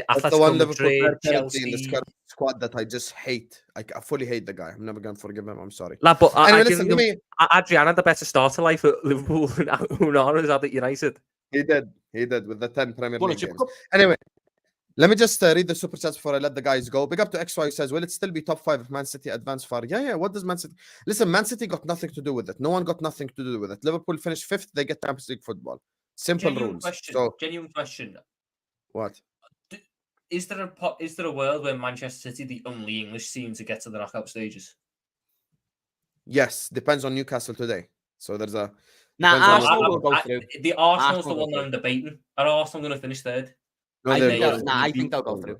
that's the one Liverpool Chelsea in the squad that I just hate. I fully hate the guy. I'm never going to forgive him. I'm sorry. But anyway, Adrian had the better starter life at Liverpool than Onana had at United. He did with the 10 Premier League games. Anyway, let me just read the super chats before I let the guys go. Big up to XY who says, will it still be top 5 if Man City advance far? Yeah. What does Man City... Listen, Man City got nothing to do with it. No one got nothing to do with it. Liverpool finished 5th. They get Champions League football. Simple rules. Genuine question. What? Is there a world where Manchester City the only English team to get to the knockout stages? Yes. Depends on Newcastle today. So there's a... Arsenal will go through. The Arsenal's the one that I'm debating. Are Arsenal going to finish third? I think they'll go through.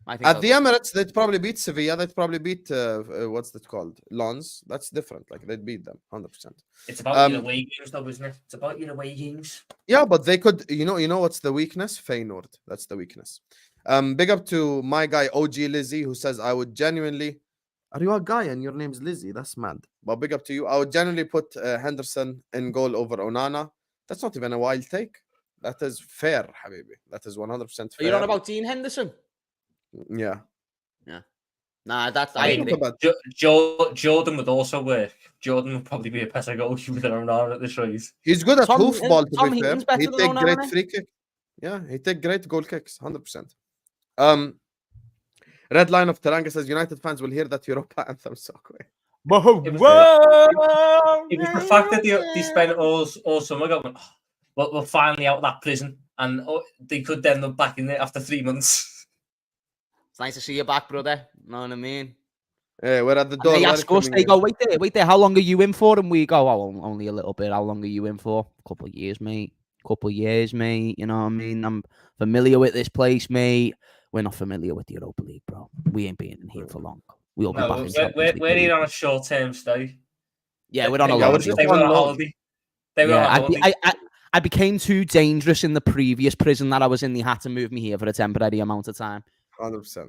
At the Emirates, they'd probably beat Sevilla. They'd probably beat what's that called? Lens. That's different. Like, they'd beat them 100%. It's about your away games, though, isn't it? It's about your away games. Yeah, but they could. You know what's the weakness? Feyenoord. That's the weakness. Big up to my guy OG Lizzie, who says I would genuinely. Are you a guy and your name's Lizzie? That's mad. But big up to you. I would genuinely put Henderson in goal over Onana. That's not even a wild take. That is fair, Habibi. That is 100% fair. Are you on about Dean Henderson? Yeah. Nah, that's... Jordan would also work. Jordan would probably be a better goalkeeper than Onana at this rate. He's good at hoofball, to be fair. He take great free kick. Yeah, he take great goal kicks, 100%. Red Line of Teranga says, United fans will hear that Europa anthem so quick. It was the fact that they spent all summer going... we're finally out of that prison, and they could then look back in it after 3 months. It's nice to see you back, brother. Know what I mean? Yeah, we're at the door. And they ask us, they go, wait there, how long are you in for? And we go, only a little bit. How long are you in for? A couple of years, mate. You know what I mean? I'm familiar with this place, mate. We're not familiar with the Europa League, bro. We ain't being in here for long. We'll be back. We're here on a short-term stay. Yeah, we're on a holiday. I became too dangerous in the previous prison that I was in. They had to move me here for a temporary amount of time. 100%.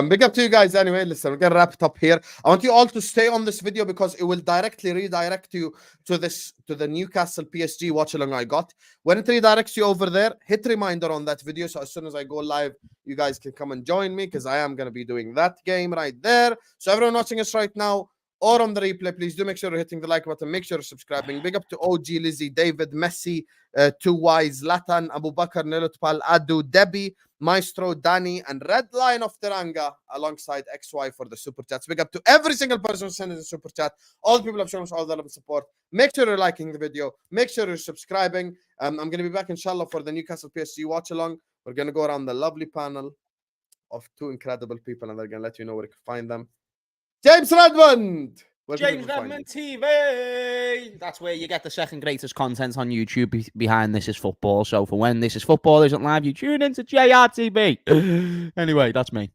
Big up to you guys anyway. Listen, we're going to wrap it up here. I want you all to stay on this video because it will directly redirect you to the Newcastle PSG watch along I got. When it redirects you over there, hit reminder on that video. So as soon as I go live, you guys can come and join me because I am going to be doing that game right there. So everyone watching us right now, or on the replay, please do make sure you're hitting the like button. Make sure you're subscribing. Big up to OG Lizzie, David, Messi, 2Y, Zlatan, Abu Bakr, Nelutpal, Adu, Debbie, Maestro, Danny, and Red Line of Teranga alongside XY for the super chats. Big up to every single person who sent us a super chat. All the people have shown us all the love and support. Make sure you're liking the video. Make sure you're subscribing. I'm going to be back, inshallah, for the Newcastle PSG watch along. We're going to go around the lovely panel of 2 incredible people, and they're going to let you know where you can find them. James Redmond! James Redmond TV! That's where you get the second greatest content on YouTube behind This Is Football. So for when This Is Football isn't live, you tune into JRTV. Anyway, that's me.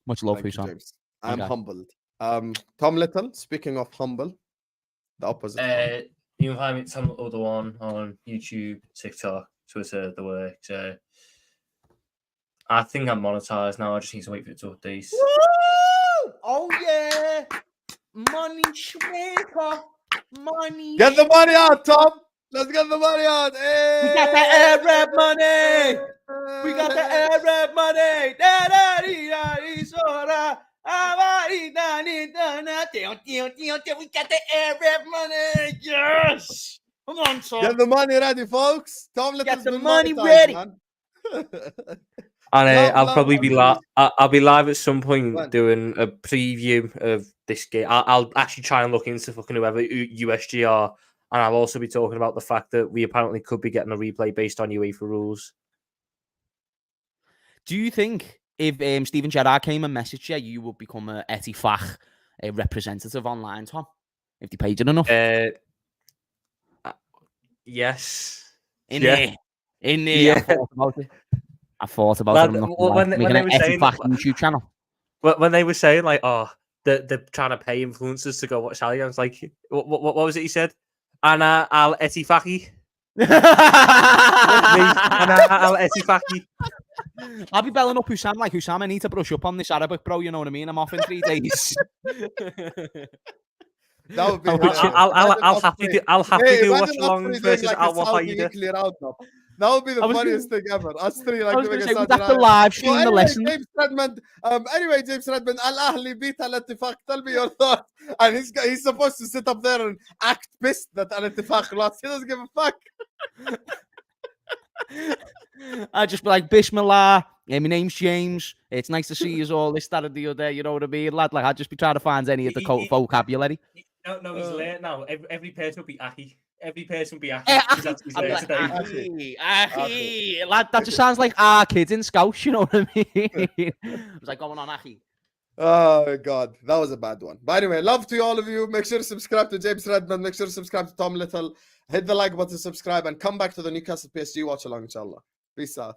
Much love, Husam. I'm humbled. Tom Little, speaking of humble, the opposite. You can find me some other one on YouTube, TikTok, Twitter, the works. I think I'm monetized now. I just need to wait for it to update. Woo! Oh yeah, money shaker, money. Get the money out, Tom. Let's get the money out. Hey! We got the Arab money. We got the Arab money. We got the Arab money. Yes. Come on, Tom. Get the money ready, folks. Tom, let's Get the money ready. Man. And I'll Love, probably be live. I'll be live at some point When? doing a preview of this game. I'll actually try and look into fucking whoever USG are, and I'll also be talking about the fact that we apparently could be getting a replay based on UEFA rules. Do you think if Steven Gerrard came and messaged you, you would become a Etifach representative online, Tom? If they paid you enough? Yes. In yeah. there. Yeah. I thought about it. When they were saying YouTube channel. When they were saying like, oh, they're trying to pay influencers to go watch Salah, I was like, what was it he said? Ana al Etifaki. Ana al Etifaki. I'll be belling up Husam like Husam. I need to brush up on this Arabic, bro. You know what I mean? I'm off in 3 days. That would be. I'll have to do watch alongs versus Al Wahida. That would be the funniest thing ever. Us three, like, doing we'd have to live stream the lesson. James Redmond. James Redmond. Al Ahli beat Al Ittifaq. Tell me your thoughts. And he's supposed to sit up there and act pissed that Al Ittifaq lost. He doesn't give a fuck. I'd just be like, Bismillah. Yeah, my name's James. It's nice to see you all. This, that, and the other. You know what I mean, lad? Like, I'd just be trying to find any of the vocabulary. No, he's late now. Every person will be Ahi. Every person will be Ahi. Ahi. Lad, that just sounds like our kids in Scouts, you know what I mean? It was like going on Ahi. Oh, God. That was a bad one. But anyway, love to all of you. Make sure to subscribe to James Redmond. Make sure to subscribe to Tom Little. Hit the like button, subscribe, and come back to the Newcastle PSG watch along, inshallah. Peace out.